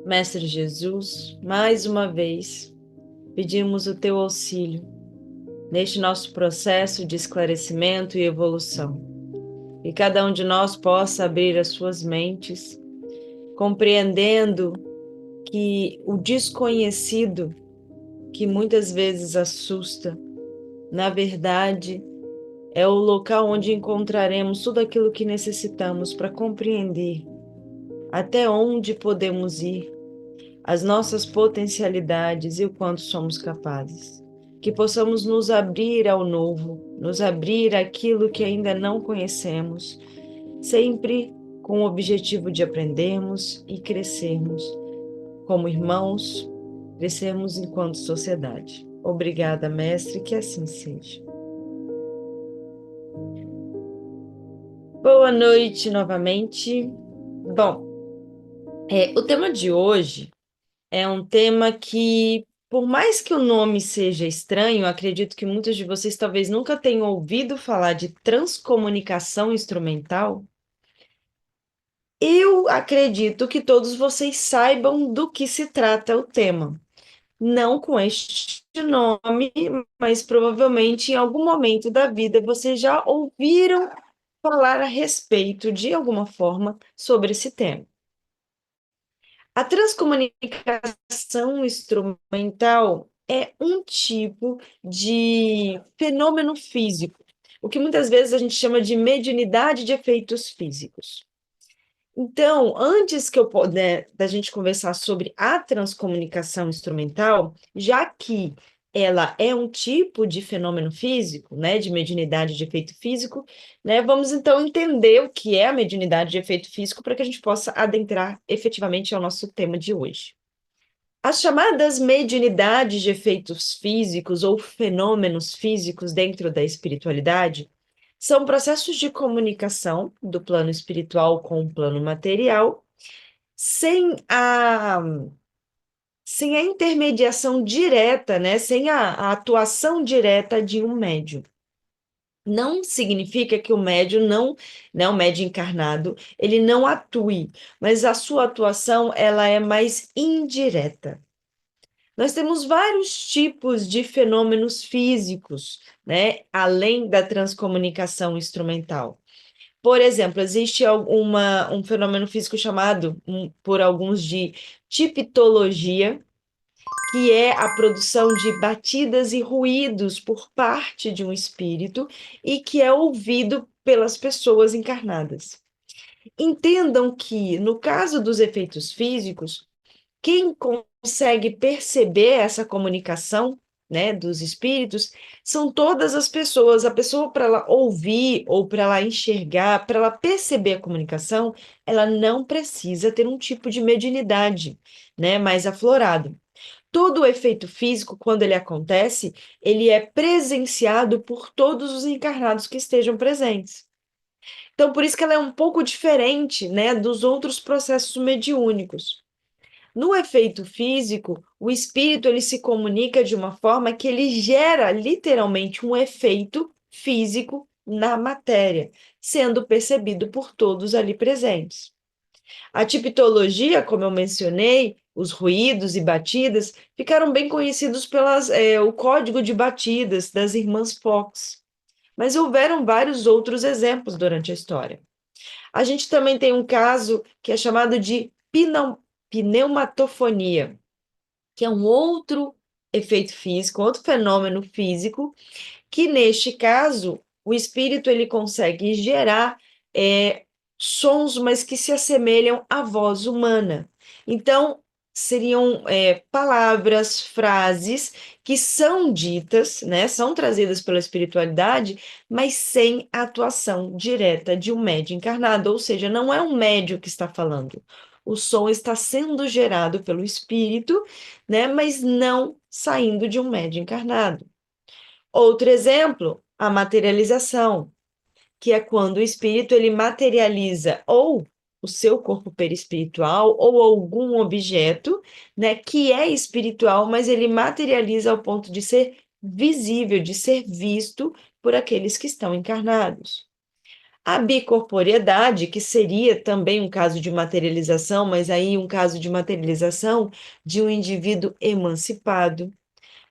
Mestre Jesus, mais uma vez, pedimos o teu auxílio neste nosso processo de esclarecimento e evolução. Que cada um de nós possa abrir as suas mentes, compreendendo que o desconhecido, que muitas vezes assusta, na verdade, é o local onde encontraremos tudo aquilo que necessitamos para compreender até onde podemos ir, as nossas potencialidades e o quanto somos capazes. Que possamos nos abrir ao novo, nos abrir àquilo que ainda não conhecemos, sempre com o objetivo de aprendermos e crescermos como irmãos, crescermos enquanto sociedade. Obrigada, mestre, que assim seja. Boa noite novamente. Bom, o tema de hoje é um tema que, por mais que o nome seja estranho, acredito que muitos de vocês talvez nunca tenham ouvido falar de transcomunicação instrumental. Eu acredito que todos vocês saibam do que se trata o tema. Não com este nome, mas provavelmente em algum momento da vida vocês já ouviram falar a respeito, de alguma forma, sobre esse tema. A transcomunicação instrumental é um tipo de fenômeno físico, o que muitas vezes a gente chama de mediunidade de efeitos físicos. Então, antes que eu puder da gente conversar sobre a transcomunicação instrumental, já que ela é um tipo de fenômeno físico, né, de mediunidade de efeito físico, né, vamos então entender o que é a mediunidade de efeito físico para que a gente possa adentrar efetivamente ao nosso tema de hoje. As chamadas mediunidades de efeitos físicos ou fenômenos físicos dentro da espiritualidade são processos de comunicação do plano espiritual com o plano material, sem a, sem a intermediação direta, né? Sem a atuação direta de um médium. Não significa que o médium não, né, o médium encarnado, ele não atue, mas a sua atuação ela é mais indireta. Nós temos vários tipos de fenômenos físicos, né, além da transcomunicação instrumental. Por exemplo, existe um fenômeno físico chamado, por alguns, de tipitologia, que é a produção de batidas e ruídos por parte de um espírito e que é ouvido pelas pessoas encarnadas. Entendam que, no caso dos efeitos físicos, quem consegue perceber essa comunicação, né, dos espíritos, são todas as pessoas. A pessoa, para ela ouvir ou para ela enxergar, para ela perceber a comunicação, ela não precisa ter um tipo de mediunidade, né, mais aflorado. Todo o efeito físico, quando ele acontece, ele é presenciado por todos os encarnados que estejam presentes. Então, por isso que ela é um pouco diferente, né, dos outros processos mediúnicos. No efeito físico, o espírito ele se comunica de uma forma que ele gera literalmente um efeito físico na matéria, sendo percebido por todos ali presentes. A tipologia, como eu mencionei, os ruídos e batidas ficaram bem conhecidos pelas o código de batidas das irmãs Fox, mas houveram vários outros exemplos durante a história. A gente também tem um caso que é chamado de pneumatofonia, que é um outro efeito físico, outro fenômeno físico, que neste caso o espírito ele consegue gerar sons, mas que se assemelham à voz humana. Então, seriam palavras, frases que são ditas, né, são trazidas pela espiritualidade, mas sem a atuação direta de um médium encarnado, ou seja, não é um médium que está falando. O som está sendo gerado pelo espírito, né, mas não saindo de um médium encarnado. Outro exemplo, a materialização, que é quando o espírito ele materializa ou o seu corpo perispiritual ou algum objeto, né, que é espiritual, mas ele materializa ao ponto de ser visível, de ser visto por aqueles que estão encarnados. A bicorporeidade, que seria também um caso de materialização, mas aí um caso de materialização de um indivíduo emancipado.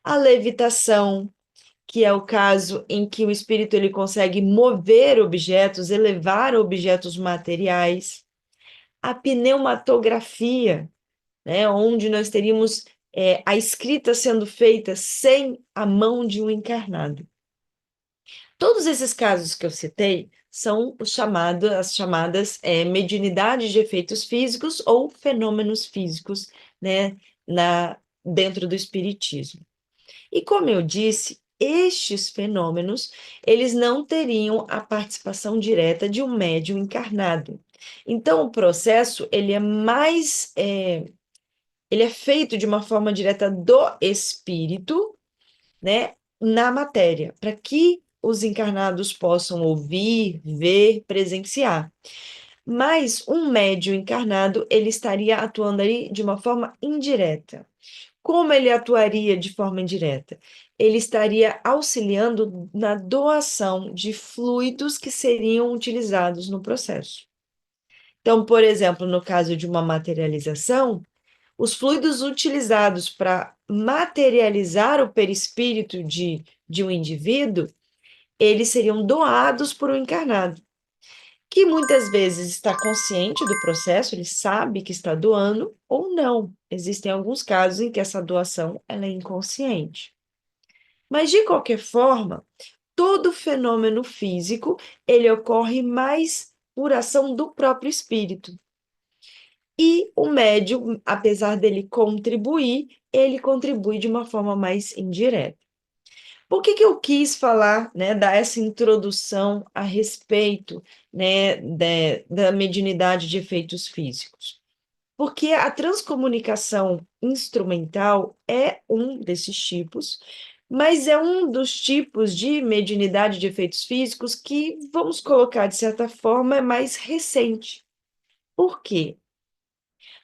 A levitação, que é o caso em que o espírito ele consegue mover objetos, elevar objetos materiais. A pneumatografia, né, onde nós teríamos a escrita sendo feita sem a mão de um encarnado. Todos esses casos que eu citei são as chamadas mediunidades de efeitos físicos ou fenômenos físicos, né, dentro do espiritismo. E como eu disse, estes fenômenos, eles não teriam a participação direta de um médium encarnado. Então, o processo, ele é feito de uma forma direta do espírito, né, na matéria, para que os encarnados possam ouvir, ver, presenciar. Mas um médium encarnado, ele estaria atuando ali de uma forma indireta. Como ele atuaria de forma indireta? Ele estaria auxiliando na doação de fluidos que seriam utilizados no processo. Então, por exemplo, no caso de uma materialização, os fluidos utilizados para materializar o perispírito de um indivíduo, eles seriam doados por um encarnado, que muitas vezes está consciente do processo, ele sabe que está doando ou não. Existem alguns casos em que essa doação ela é inconsciente. Mas, de qualquer forma, todo fenômeno físico, ele ocorre mais por ação do próprio espírito. E o médium, apesar dele contribuir, ele contribui de uma forma mais indireta. Por que eu quis falar, né, dar essa introdução a respeito, né, da mediunidade de efeitos físicos? Porque a transcomunicação instrumental é um desses tipos, mas é um dos tipos de mediunidade de efeitos físicos que, vamos colocar de certa forma, é mais recente. Por quê?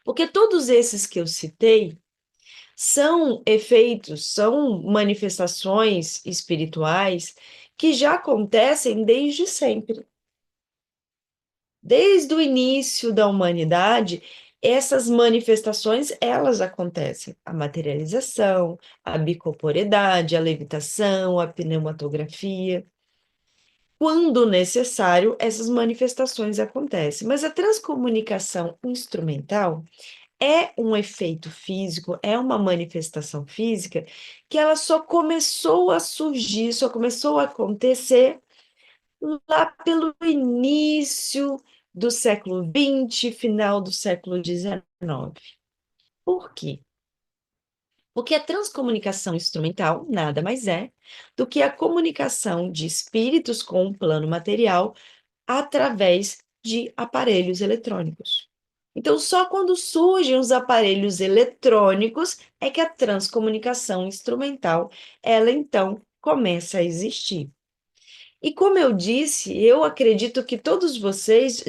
Porque todos esses que eu citei são efeitos, são manifestações espirituais que já acontecem desde sempre. Desde o início da humanidade, essas manifestações, elas acontecem. A materialização, a bicorporeidade, a levitação, a pneumatografia. Quando necessário, essas manifestações acontecem. Mas a transcomunicação instrumental é um efeito físico, é uma manifestação física que ela só começou a surgir, só começou a acontecer lá pelo início do século XX, final do século XIX. Por quê? Porque a transcomunicação instrumental nada mais é do que a comunicação de espíritos com o plano material através de aparelhos eletrônicos. Então, só quando surgem os aparelhos eletrônicos é que a transcomunicação instrumental, ela então começa a existir. E como eu disse, eu acredito que todos vocês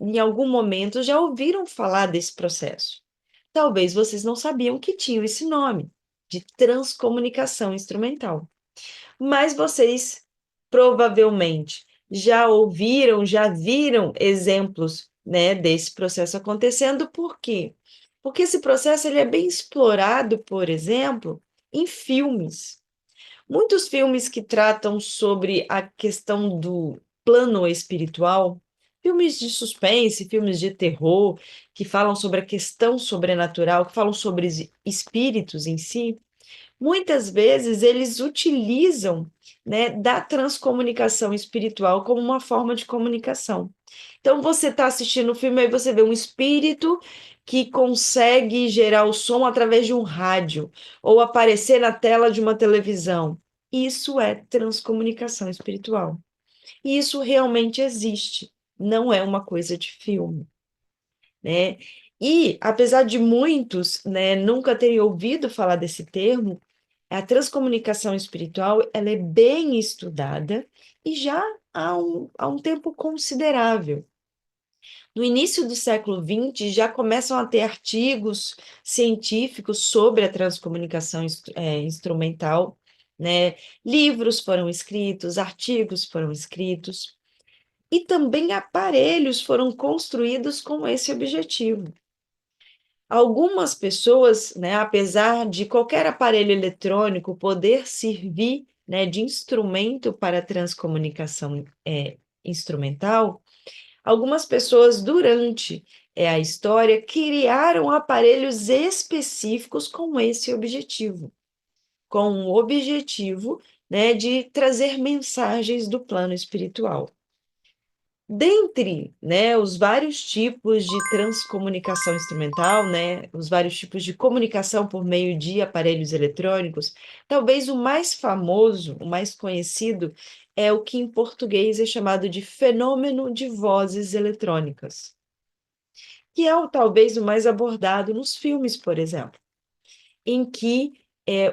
em algum momento, já ouviram falar desse processo. Talvez vocês não sabiam que tinha esse nome, de transcomunicação instrumental. Mas vocês provavelmente já ouviram, já viram exemplos, né, desse processo acontecendo. Por quê? Porque esse processo ele é bem explorado, por exemplo, em filmes. Muitos filmes que tratam sobre a questão do plano espiritual, filmes de suspense, filmes de terror, que falam sobre a questão sobrenatural, que falam sobre espíritos em si, muitas vezes eles utilizam, né, da transcomunicação espiritual como uma forma de comunicação. Então você está assistindo o filme e você vê um espírito que consegue gerar o som através de um rádio ou aparecer na tela de uma televisão. Isso é transcomunicação espiritual. E isso realmente existe, não é uma coisa de filme, né? E apesar de muitos, né, nunca terem ouvido falar desse termo, a transcomunicação espiritual, ela é bem estudada e já há um tempo considerável. No início do século XX, já começam a ter artigos científicos sobre a transcomunicação instrumental, né? Livros foram escritos, artigos foram escritos, e também aparelhos foram construídos com esse objetivo. Algumas pessoas, né, apesar de qualquer aparelho eletrônico poder servir, né, de instrumento para transcomunicação instrumental, algumas pessoas durante a história criaram aparelhos específicos com esse objetivo, com o objetivo, né, de trazer mensagens do plano espiritual. Dentre, né, os vários tipos de transcomunicação instrumental, né, os vários tipos de comunicação por meio de aparelhos eletrônicos, talvez o mais famoso, o mais conhecido, é o que em português é chamado de fenômeno de vozes eletrônicas, que é talvez o mais abordado nos filmes, por exemplo, em que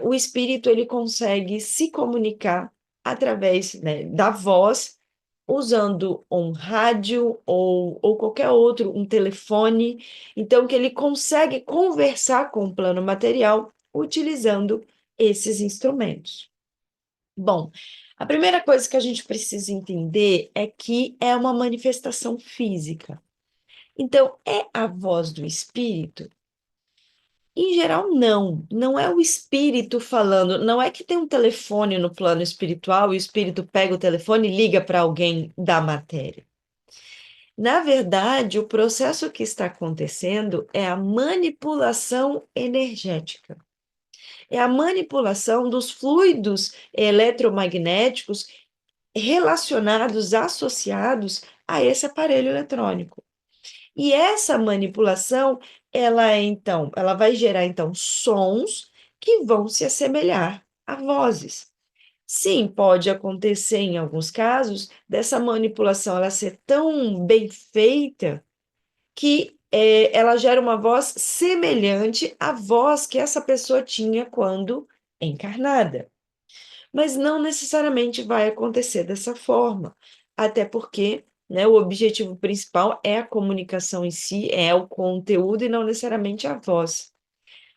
o espírito ele consegue se comunicar através, né, da voz, usando um rádio ou qualquer outro, um telefone, então que ele consegue conversar com o plano material utilizando esses instrumentos. Bom, a primeira coisa que a gente precisa entender é que é uma manifestação física. Então, é a voz do espírito? Em geral, não. Não é o espírito falando. Não é que tem um telefone no plano espiritual e o espírito pega o telefone e liga para alguém da matéria. Na verdade, o processo que está acontecendo é a manipulação energética. É a manipulação dos fluidos eletromagnéticos relacionados, associados a esse aparelho eletrônico. E essa manipulação, ela vai gerar então sons que vão se assemelhar a vozes. Sim, pode acontecer em alguns casos dessa manipulação ela ser tão bem feita que ela gera uma voz semelhante à voz que essa pessoa tinha quando encarnada. Mas não necessariamente vai acontecer dessa forma, até porque, né, o objetivo principal é a comunicação em si, é o conteúdo e não necessariamente a voz.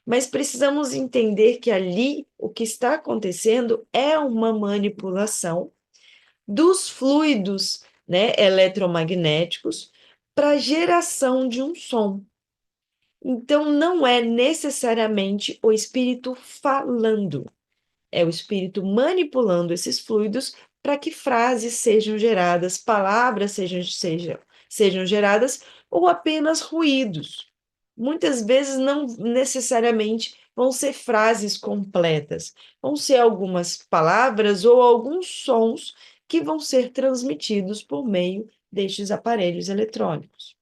Mas precisamos entender que ali o que está acontecendo é uma manipulação dos fluidos, né, eletromagnéticos para geração de um som. Então, não é necessariamente o espírito falando, é o espírito manipulando esses fluidos para que frases sejam geradas, palavras sejam geradas ou apenas ruídos. Muitas vezes não necessariamente vão ser frases completas, vão ser algumas palavras ou alguns sons que vão ser transmitidos por meio destes aparelhos eletrônicos.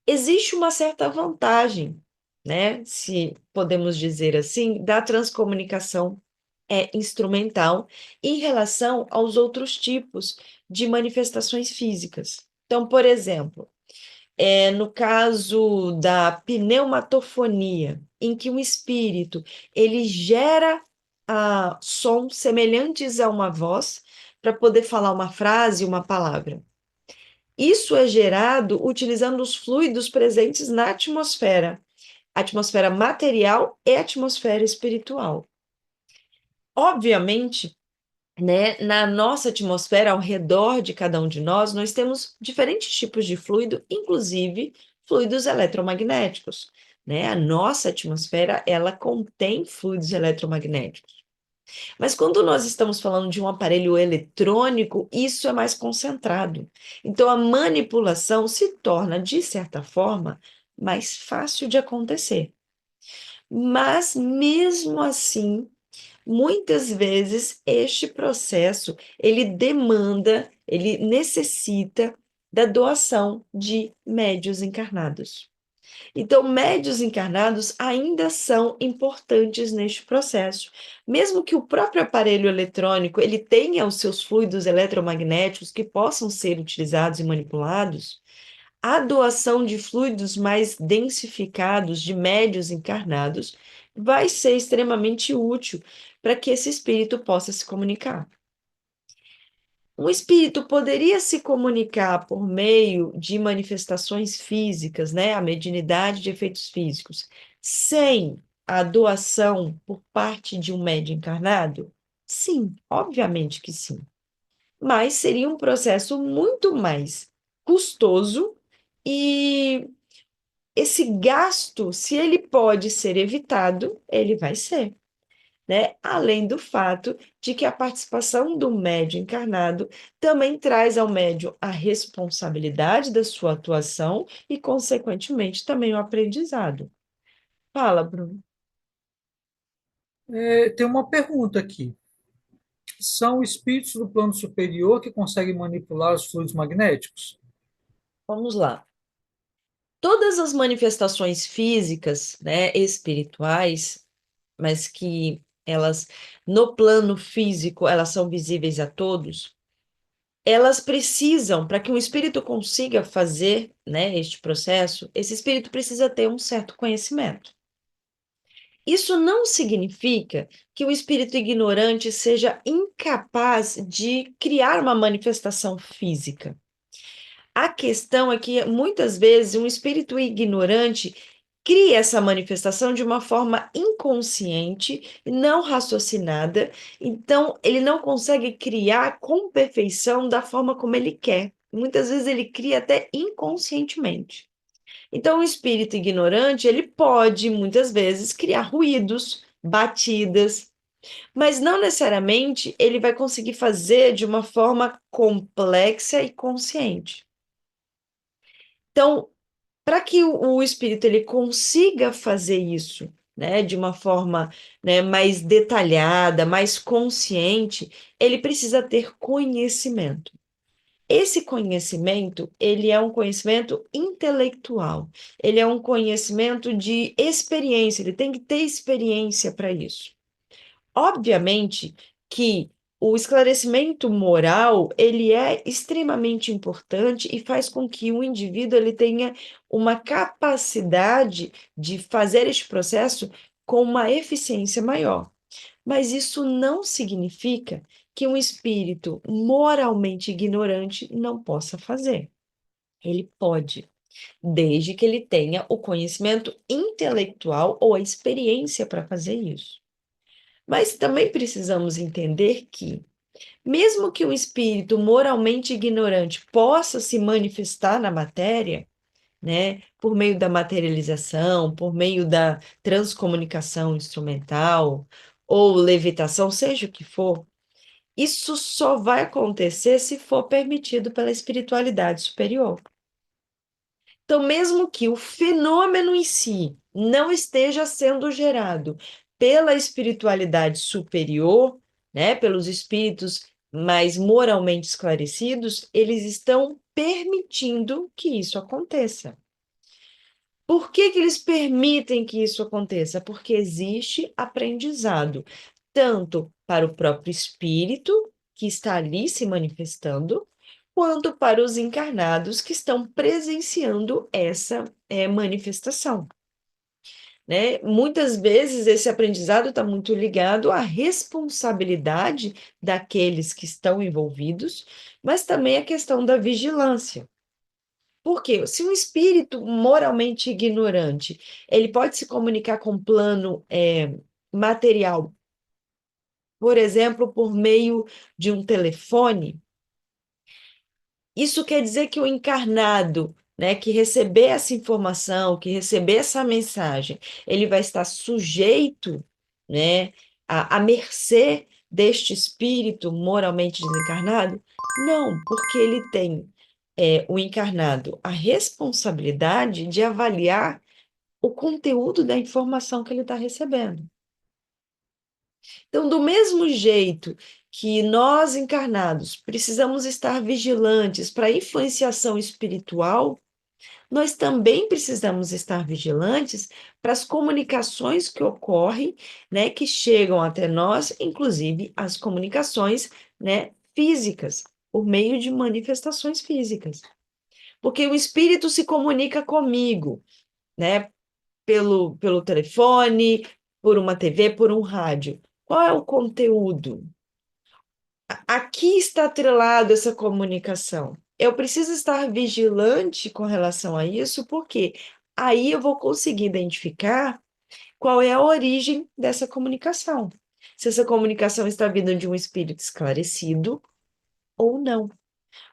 Existe uma certa vantagem, né, se podemos dizer assim, da transcomunicação instrumental em relação aos outros tipos de manifestações físicas. Então, por exemplo, no caso da pneumatofonia, em que um espírito ele gera sons semelhantes a uma voz para poder falar uma frase, uma palavra. Isso é gerado utilizando os fluidos presentes na atmosfera material e atmosfera espiritual. Obviamente, né, na nossa atmosfera, ao redor de cada um de nós temos diferentes tipos de fluido, inclusive fluidos eletromagnéticos, né? A nossa atmosfera, ela contém fluidos eletromagnéticos. Mas quando nós estamos falando de um aparelho eletrônico, isso é mais concentrado. Então, a manipulação se torna, de certa forma, mais fácil de acontecer. Mas, mesmo assim, muitas vezes este processo, ele necessita da doação de médios encarnados. Então, médios encarnados ainda são importantes neste processo. Mesmo que o próprio aparelho eletrônico ele tenha os seus fluidos eletromagnéticos que possam ser utilizados e manipulados, a doação de fluidos mais densificados de médios encarnados vai ser extremamente útil para que esse espírito possa se comunicar. Um espírito poderia se comunicar por meio de manifestações físicas, né, a mediunidade de efeitos físicos, sem a doação por parte de um médium encarnado? Sim, obviamente que sim. mas seria um processo muito mais custoso e esse gasto, se ele pode ser evitado, ele vai ser, né? Além do fato de que a participação do médium encarnado também traz ao médium a responsabilidade da sua atuação e, consequentemente, também o aprendizado. Fala, Bruno. Tem uma pergunta aqui. São espíritos do plano superior que conseguem manipular os fluidos magnéticos? Vamos lá. Todas as manifestações físicas, né, espirituais, mas que elas, no plano físico, elas são visíveis a todos, elas precisam, para que um espírito consiga fazer, né, este processo, esse espírito precisa ter um certo conhecimento. Isso não significa que o espírito ignorante seja incapaz de criar uma manifestação física. A questão é que muitas vezes um espírito ignorante cria essa manifestação de uma forma inconsciente, não raciocinada, então ele não consegue criar com perfeição da forma como ele quer. Muitas vezes ele cria até inconscientemente. Então, o espírito ignorante, ele pode muitas vezes criar ruídos, batidas, mas não necessariamente ele vai conseguir fazer de uma forma complexa e consciente. Então, para que o espírito ele consiga fazer isso, né, de uma forma, né, mais detalhada, mais consciente, ele precisa ter conhecimento. Esse conhecimento, ele é um conhecimento intelectual, ele é um conhecimento de experiência, ele tem que ter experiência para isso. Obviamente que o esclarecimento moral, ele é extremamente importante e faz com que o indivíduo ele tenha uma capacidade de fazer este processo com uma eficiência maior. Mas isso não significa que um espírito moralmente ignorante não possa fazer. Ele pode, desde que ele tenha o conhecimento intelectual ou a experiência para fazer isso. Mas também precisamos entender que, mesmo que um espírito moralmente ignorante possa se manifestar na matéria, né, por meio da materialização, por meio da transcomunicação instrumental ou levitação, seja o que for, isso só vai acontecer se for permitido pela espiritualidade superior. Então, mesmo que o fenômeno em si não esteja sendo gerado pela espiritualidade superior, né, pelos espíritos mais moralmente esclarecidos, eles estão permitindo que isso aconteça. Por que que eles permitem que isso aconteça? Porque existe aprendizado, tanto para o próprio espírito, que está ali se manifestando, quanto para os encarnados que estão presenciando essa manifestação, né? Muitas vezes esse aprendizado está muito ligado à responsabilidade daqueles que estão envolvidos, mas também à questão da vigilância. Porque se um espírito moralmente ignorante, ele pode se comunicar com um plano material, por exemplo, por meio de um telefone, isso quer dizer que o encarnado, né, que receber essa informação, que receber essa mensagem, ele vai estar sujeito, né, à mercê deste espírito moralmente desencarnado? Não, porque ele tem, o encarnado, a responsabilidade de avaliar o conteúdo da informação que ele está recebendo. Então, do mesmo jeito que nós encarnados precisamos estar vigilantes para a influenciação espiritual, nós também precisamos estar vigilantes para as comunicações que ocorrem, né, que chegam até nós, inclusive as comunicações, né, físicas, por meio de manifestações físicas. Porque o espírito se comunica comigo, né, pelo telefone, por uma TV, por um rádio. Qual é o conteúdo? Aqui está atrelado essa comunicação. Eu preciso estar vigilante com relação a isso, porque aí eu vou conseguir identificar qual é a origem dessa comunicação. Se essa comunicação está vindo de um espírito esclarecido ou não.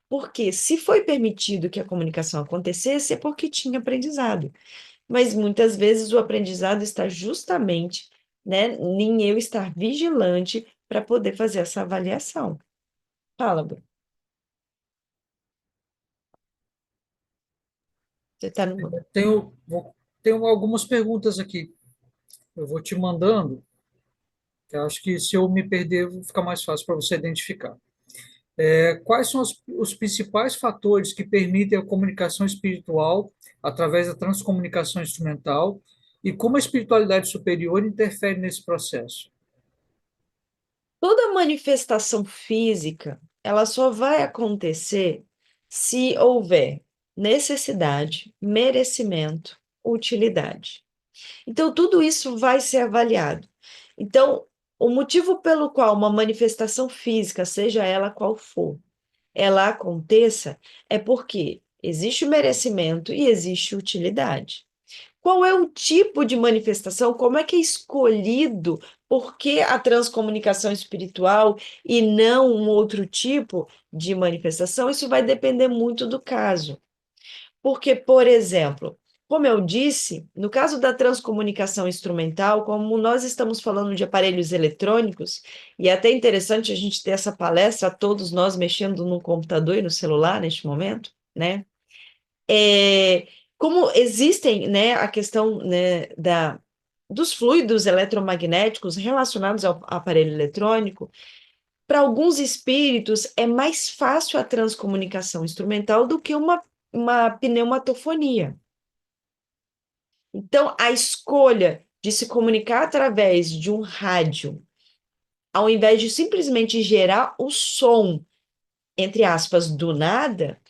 Porque se foi permitido que a comunicação acontecesse, é porque tinha aprendizado. Mas muitas vezes o aprendizado está justamente, né, em eu estar vigilante para poder fazer essa avaliação. Fala, Bruno. Você está no. Tenho algumas perguntas aqui. Eu vou te mandando, que eu acho que se eu me perder, fica mais fácil para você identificar. Quais são os principais fatores que permitem a comunicação espiritual através da transcomunicação instrumental e como a espiritualidade superior interfere nesse processo? Toda manifestação física, ela só vai acontecer se houver necessidade, merecimento, utilidade. Então, tudo isso vai ser avaliado. Então, o motivo pelo qual uma manifestação física, seja ela qual for, ela aconteça, é porque existe o merecimento e existe utilidade. Qual é o tipo de manifestação? Como é que é escolhido? Por que a transcomunicação espiritual e não um outro tipo de manifestação? Isso vai depender muito do caso. Porque, por exemplo, como eu disse, no caso da transcomunicação instrumental, como nós estamos falando de aparelhos eletrônicos, e é até interessante a gente ter essa palestra, todos nós mexendo no computador e no celular neste momento, né? É, como existem, né, a questão, né, dos fluidos eletromagnéticos relacionados ao aparelho eletrônico, para alguns espíritos é mais fácil a transcomunicação instrumental do que uma pneumatofonia. Então, a escolha de se comunicar através de um rádio, ao invés de simplesmente gerar o som, entre aspas, do nada,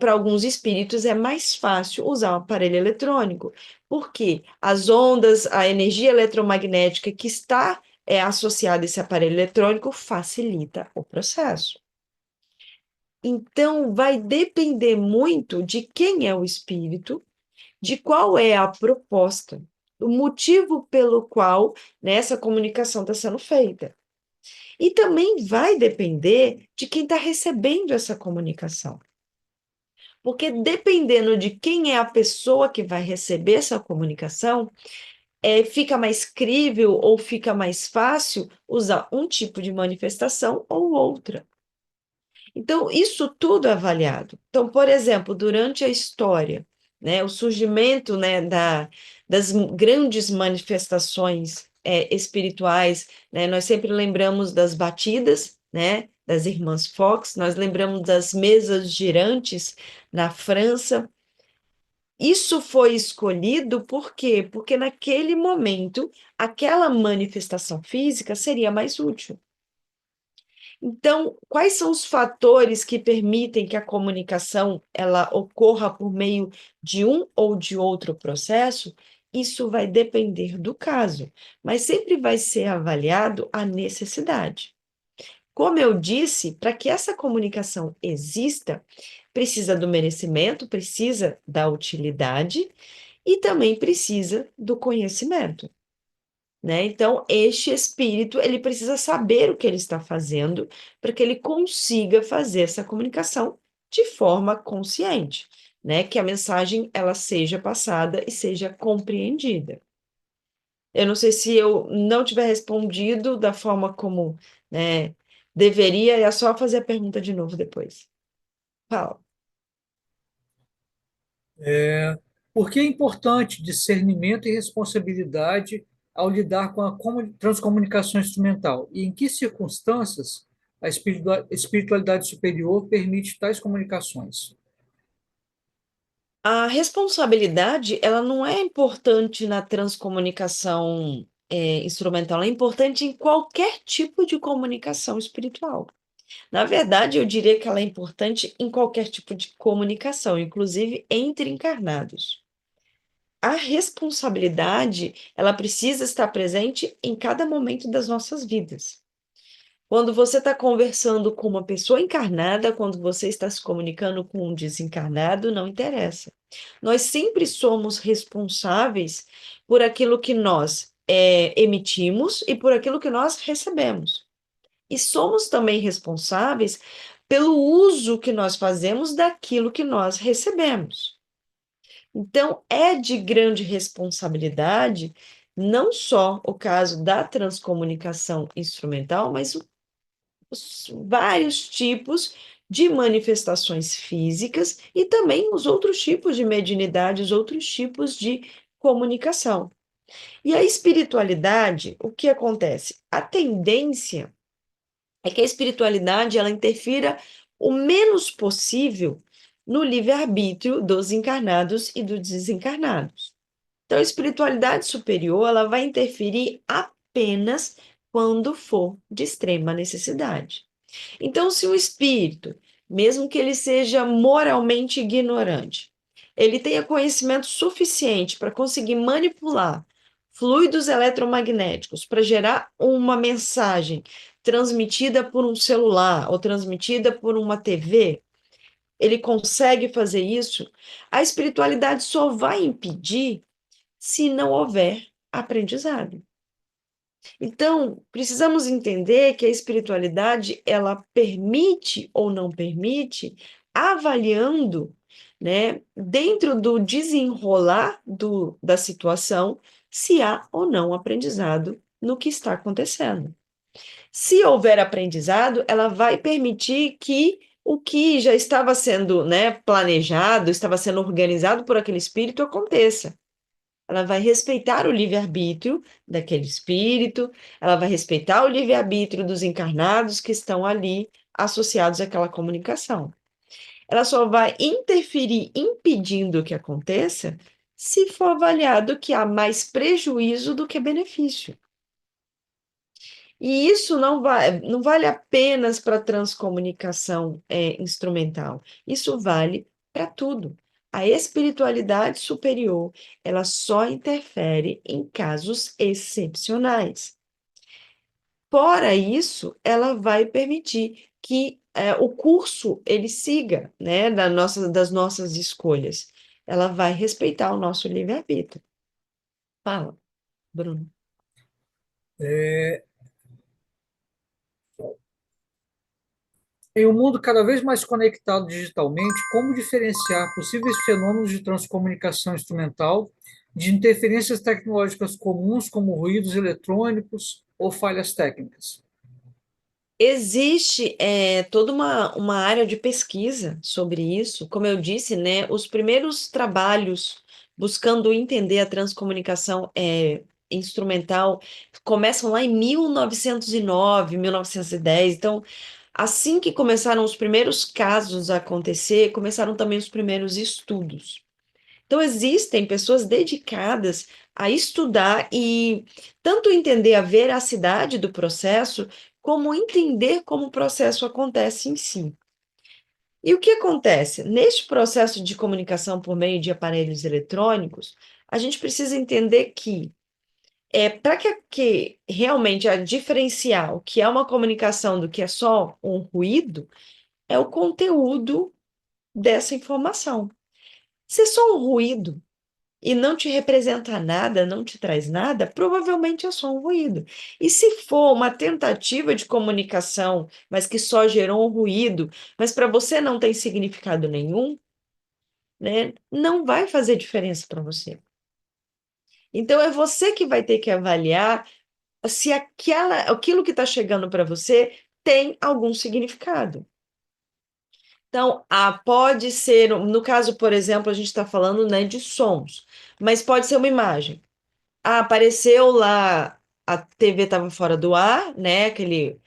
para alguns espíritos é mais fácil usar um aparelho eletrônico, porque as ondas, a energia eletromagnética que está associada a esse aparelho eletrônico facilita o processo. Então, vai depender muito de quem é o espírito, de qual é a proposta, o motivo pelo qual, né, essa comunicação está sendo feita. E também vai depender de quem está recebendo essa comunicação. Porque dependendo de quem é a pessoa que vai receber essa comunicação, fica mais crível ou fica mais fácil usar um tipo de manifestação ou outra. Então, isso tudo é avaliado. Então, por exemplo, durante a história, né, o surgimento, né, das grandes manifestações espirituais, né, nós sempre lembramos das batidas, né, das irmãs Fox, nós lembramos das mesas girantes na França. Isso foi escolhido por quê? Porque naquele momento, aquela manifestação física seria mais útil. Então, quais são os fatores que permitem que a comunicação ela ocorra por meio de um ou de outro processo? Isso vai depender do caso, mas sempre vai ser avaliado a necessidade. Como eu disse, para que essa comunicação exista, precisa do merecimento, precisa da utilidade e também precisa do conhecimento, né? Então, este espírito, ele precisa saber o que ele está fazendo para que ele consiga fazer essa comunicação de forma consciente, né? Que a mensagem ela seja passada e seja compreendida. Eu não sei se eu não tiver respondido da forma como, né, deveria, é só fazer a pergunta de novo depois. Fala. Por que é importante discernimento e responsabilidade ao lidar com a transcomunicação instrumental? E em que circunstâncias a espiritualidade superior permite tais comunicações? A responsabilidade, ela não é importante na transcomunicação instrumental, ela é importante em qualquer tipo de comunicação espiritual. Na verdade, eu diria que ela é importante em qualquer tipo de comunicação, inclusive entre encarnados. A responsabilidade, ela precisa estar presente em cada momento das nossas vidas. Quando você está conversando com uma pessoa encarnada, quando você está se comunicando com um desencarnado, não interessa. Nós sempre somos responsáveis por aquilo que nós emitimos e por aquilo que nós recebemos. E somos também responsáveis pelo uso que nós fazemos daquilo que nós recebemos. Então, é de grande responsabilidade não só o caso da transcomunicação instrumental, mas os vários tipos de manifestações físicas e também os outros tipos de mediunidade, os outros tipos de comunicação. E a espiritualidade, o que acontece? A tendência é que a espiritualidade ela interfira o menos possível no livre-arbítrio dos encarnados e dos desencarnados. Então, a espiritualidade superior ela vai interferir apenas quando for de extrema necessidade. Então, se o espírito, mesmo que ele seja moralmente ignorante, ele tenha conhecimento suficiente para conseguir manipular fluidos eletromagnéticos para gerar uma mensagem transmitida por um celular ou transmitida por uma TV, ele consegue fazer isso, a espiritualidade só vai impedir se não houver aprendizado. Então, precisamos entender que a espiritualidade, ela permite ou não permite, avaliando, né, dentro do desenrolar da situação, se há ou não aprendizado no que está acontecendo. Se houver aprendizado, ela vai permitir que o que já estava sendo, né, planejado, estava sendo organizado por aquele espírito aconteça. Ela vai respeitar o livre-arbítrio daquele espírito, ela vai respeitar o livre-arbítrio dos encarnados que estão ali associados àquela comunicação. Ela só vai interferir impedindo que aconteça se for avaliado que há mais prejuízo do que benefício. E isso não vale apenas para transcomunicação instrumental, isso vale para tudo. A espiritualidade superior, ela só interfere em casos excepcionais. Fora isso, ela vai permitir que o curso ele siga, né, das nossas escolhas. Ela vai respeitar o nosso livre-arbítrio. Fala, Bruno. Em um mundo cada vez mais conectado digitalmente, como diferenciar possíveis fenômenos de transcomunicação instrumental de interferências tecnológicas comuns, como ruídos eletrônicos ou falhas técnicas? Existe toda uma área de pesquisa sobre isso. Como eu disse, né, os primeiros trabalhos buscando entender a transcomunicação instrumental começam lá em 1909, 1910. Então, assim que começaram os primeiros casos a acontecer, começaram também os primeiros estudos. Então, existem pessoas dedicadas a estudar e tanto entender a veracidade do processo, como entender como o processo acontece em si. E o que acontece? Neste processo de comunicação por meio de aparelhos eletrônicos, a gente precisa entender que para que realmente a diferenciar o que é uma comunicação do que é só um ruído, é o conteúdo dessa informação. Se é só um ruído, e não te representa nada, não te traz nada, provavelmente é só um ruído. E se for uma tentativa de comunicação, mas que só gerou um ruído, mas para você não tem significado nenhum, né, não vai fazer diferença para você. Então é você que vai ter que avaliar se aquilo que está chegando para você tem algum significado. Então, pode ser, no caso, por exemplo, a gente está falando, né, de sons, mas pode ser uma imagem. Apareceu lá, a TV estava fora do ar, né? Aquele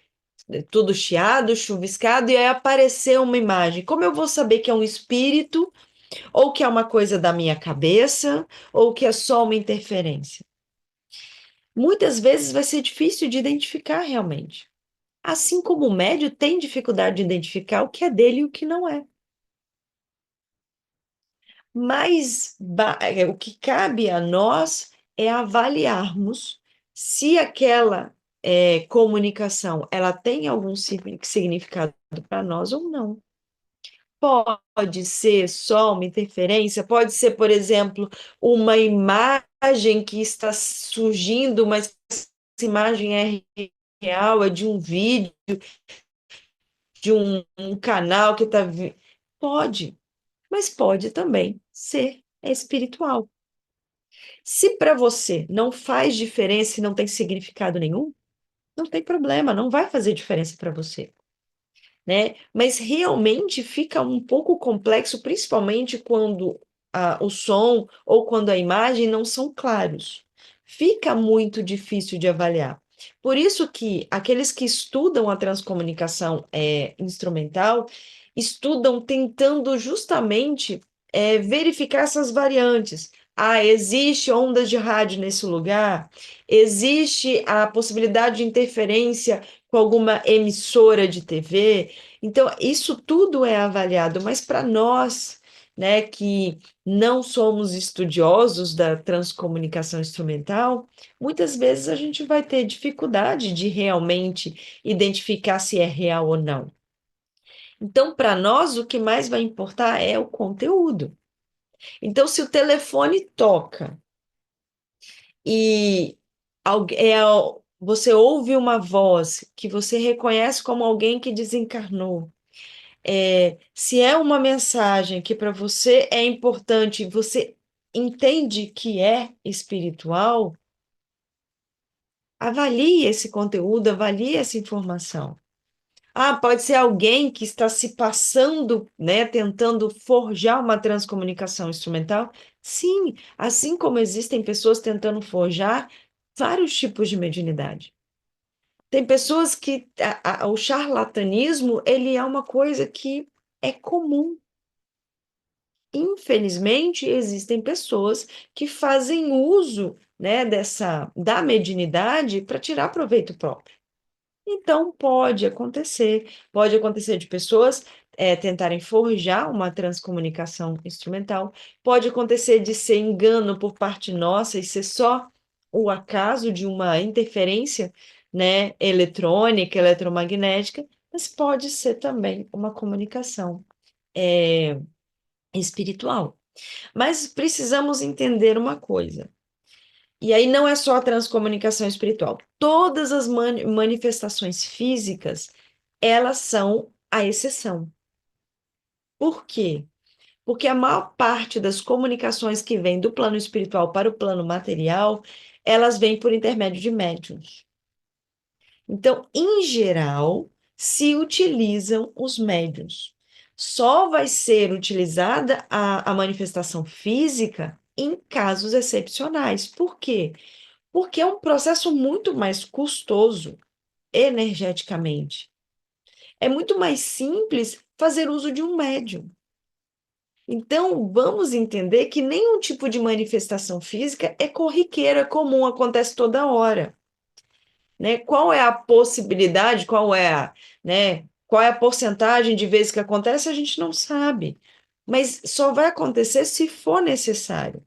tudo chiado, chuviscado, e aí apareceu uma imagem. Como eu vou saber que é um espírito, ou que é uma coisa da minha cabeça, ou que é só uma interferência? Muitas vezes vai ser difícil de identificar realmente. Assim como o médio tem dificuldade de identificar o que é dele e o que não é. Mas o que cabe a nós é avaliarmos se aquela comunicação ela tem algum significado para nós ou não. Pode ser só uma interferência, pode ser, por exemplo, uma imagem que está surgindo, mas essa imagem é real, é de um vídeo de um canal que está. Pode, mas pode também ser espiritual. Se para você não faz diferença e não tem significado nenhum, não tem problema, não vai fazer diferença para você, né? Mas realmente fica um pouco complexo, principalmente quando o som ou quando a imagem não são claros. Fica muito difícil de avaliar. Por isso que aqueles que estudam a transcomunicação instrumental estudam tentando justamente verificar essas variantes. Ah, existe ondas de rádio nesse lugar? Existe a possibilidade de interferência com alguma emissora de TV? Então, isso tudo é avaliado, mas para nós, né, que não somos estudiosos da transcomunicação instrumental, muitas vezes a gente vai ter dificuldade de realmente identificar se é real ou não. Então, para nós, o que mais vai importar é o conteúdo. Então, se o telefone toca e você ouve uma voz que você reconhece como alguém que desencarnou, se é uma mensagem que para você é importante, você entende que é espiritual, avalie esse conteúdo, avalie essa informação. Ah, pode ser alguém que está se passando, né, tentando forjar uma transcomunicação instrumental? Sim, assim como existem pessoas tentando forjar vários tipos de mediunidade. Tem pessoas que o charlatanismo, ele é uma coisa que é comum. Infelizmente, existem pessoas que fazem uso, né, da mediunidade para tirar proveito próprio. Então, pode acontecer de pessoas tentarem forjar uma transcomunicação instrumental, pode acontecer de ser engano por parte nossa e ser só o acaso de uma interferência, né, eletrônica, eletromagnética, mas pode ser também uma comunicação espiritual. Mas precisamos entender uma coisa. E aí não é só a transcomunicação espiritual. Todas as manifestações físicas, elas são a exceção. Por quê? Porque a maior parte das comunicações que vêm do plano espiritual para o plano material, elas vêm por intermédio de médiuns. Então, em geral, se utilizam os médiuns. Só vai ser utilizada a manifestação física em casos excepcionais. Por quê? Porque é um processo muito mais custoso energeticamente. É muito mais simples fazer uso de um médium. Então, vamos entender que nenhum tipo de manifestação física é corriqueira, é comum, acontece toda hora, né? Qual é a possibilidade, qual é a porcentagem de vezes que acontece, a gente não sabe. Mas só vai acontecer se for necessário.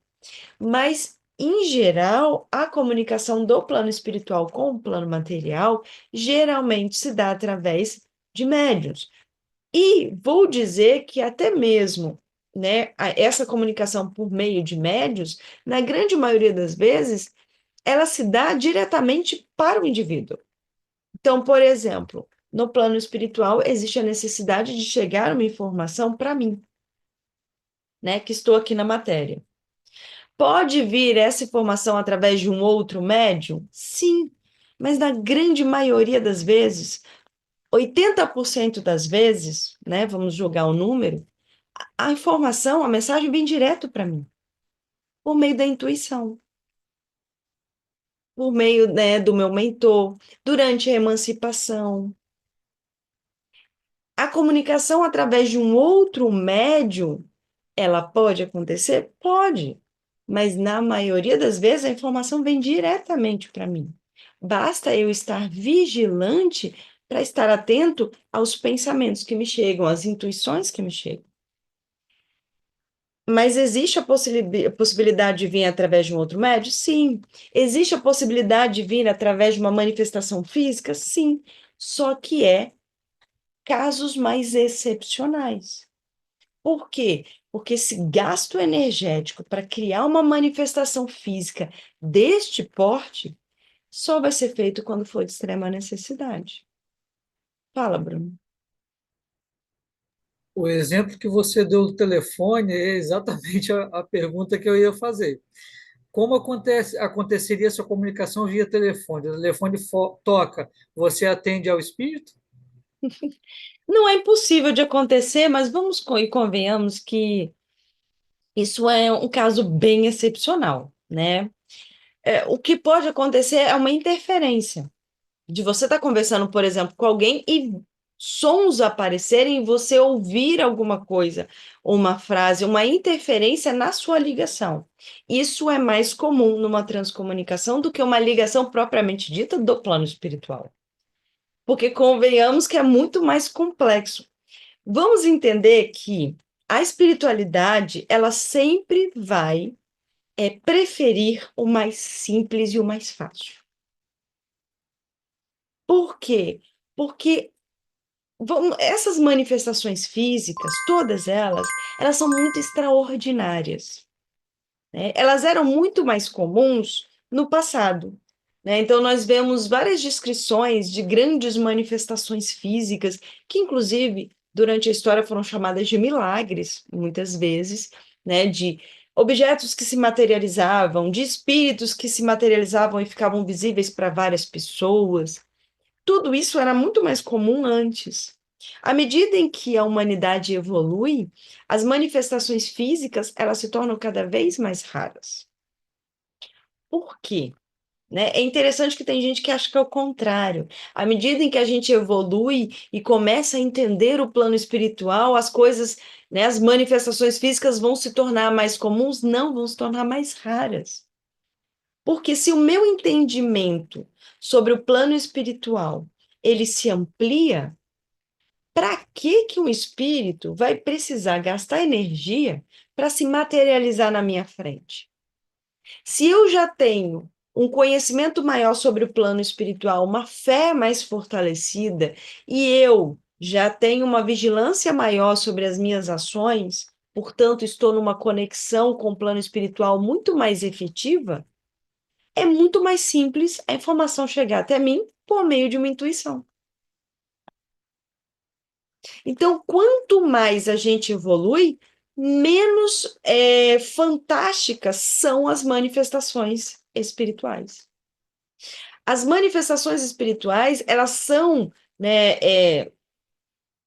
Mas, em geral, a comunicação do plano espiritual com o plano material geralmente se dá através de médiuns. E vou dizer que até mesmo, né, essa comunicação por meio de médiuns, na grande maioria das vezes, ela se dá diretamente para o indivíduo. Então, por exemplo, no plano espiritual existe a necessidade de chegar uma informação para mim, né, que estou aqui na matéria. Pode vir essa informação através de um outro médium? Sim, mas na grande maioria das vezes, 80% das vezes, né, vamos jogar o número, a informação, a mensagem vem direto para mim, por meio da intuição, por meio, né, do meu mentor, durante a emancipação. A comunicação através de um outro médium, ela pode acontecer? Pode, mas na maioria das vezes a informação vem diretamente para mim. Basta eu estar vigilante para estar atento aos pensamentos que me chegam, às intuições que me chegam. Mas existe a possibilidade de vir através de um outro médium? Sim. Existe a possibilidade de vir através de uma manifestação física? Sim. Só que casos mais excepcionais. Por quê? Porque esse gasto energético para criar uma manifestação física deste porte só vai ser feito quando for de extrema necessidade. Fala, Bruno. O exemplo que você deu do telefone é exatamente a pergunta que eu ia fazer. Como aconteceria essa comunicação via telefone? O telefone toca, você atende ao espírito? Não é impossível de acontecer, mas vamos e convenhamos que isso é um caso bem excepcional, né? O que pode acontecer é uma interferência de você estar conversando, por exemplo, com alguém e sons aparecerem e você ouvir alguma coisa, uma frase, uma interferência na sua ligação. Isso é mais comum numa transcomunicação do que uma ligação propriamente dita do plano espiritual. Porque convenhamos que é muito mais complexo. Vamos entender que a espiritualidade, ela sempre vai preferir o mais simples e o mais fácil. Por quê? Porque essas manifestações físicas, todas elas são muito extraordinárias, né? Elas eram muito mais comuns no passado, né? Então, nós vemos várias descrições de grandes manifestações físicas, que, inclusive, durante a história foram chamadas de milagres, muitas vezes, né? De objetos que se materializavam, de espíritos que se materializavam e ficavam visíveis para várias pessoas. Tudo isso era muito mais comum antes. À medida em que a humanidade evolui, as manifestações físicas elas se tornam cada vez mais raras. Por quê? Né? É interessante que tem gente que acha que é o contrário. À medida em que a gente evolui e começa a entender o plano espiritual, as coisas, né, as manifestações físicas vão se tornar mais comuns? Não, vão se tornar mais raras. Porque se o meu entendimento sobre o plano espiritual ele se amplia, para que um espírito vai precisar gastar energia para se materializar na minha frente? Se eu já tenho um conhecimento maior sobre o plano espiritual, uma fé mais fortalecida, e eu já tenho uma vigilância maior sobre as minhas ações, portanto, estou numa conexão com o plano espiritual muito mais efetiva, é muito mais simples a informação chegar até mim por meio de uma intuição. Então, quanto mais a gente evolui, menos fantásticas são as manifestações espirituais. As manifestações espirituais, elas são, né,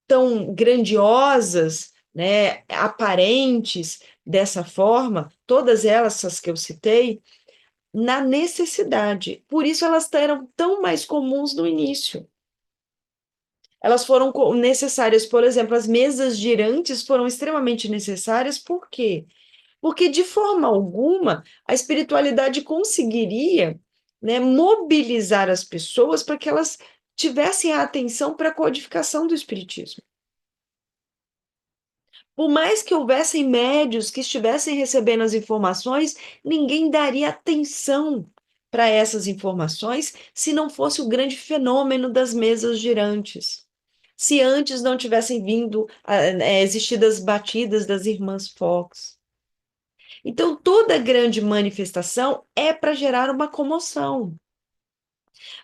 tão grandiosas, né, aparentes dessa forma, todas elas, essas que eu citei, na necessidade. Por isso elas eram tão mais comuns no início. Elas foram necessárias, por exemplo, as mesas girantes foram extremamente necessárias, por quê? Porque de forma alguma a espiritualidade conseguiria, né, mobilizar as pessoas para que elas tivessem a atenção para a codificação do espiritismo. Por mais que houvessem médios que estivessem recebendo as informações, ninguém daria atenção para essas informações se não fosse o grande fenômeno das mesas girantes. Se antes não tivessem vindo existido as batidas das irmãs Fox. Então, toda grande manifestação é para gerar uma comoção.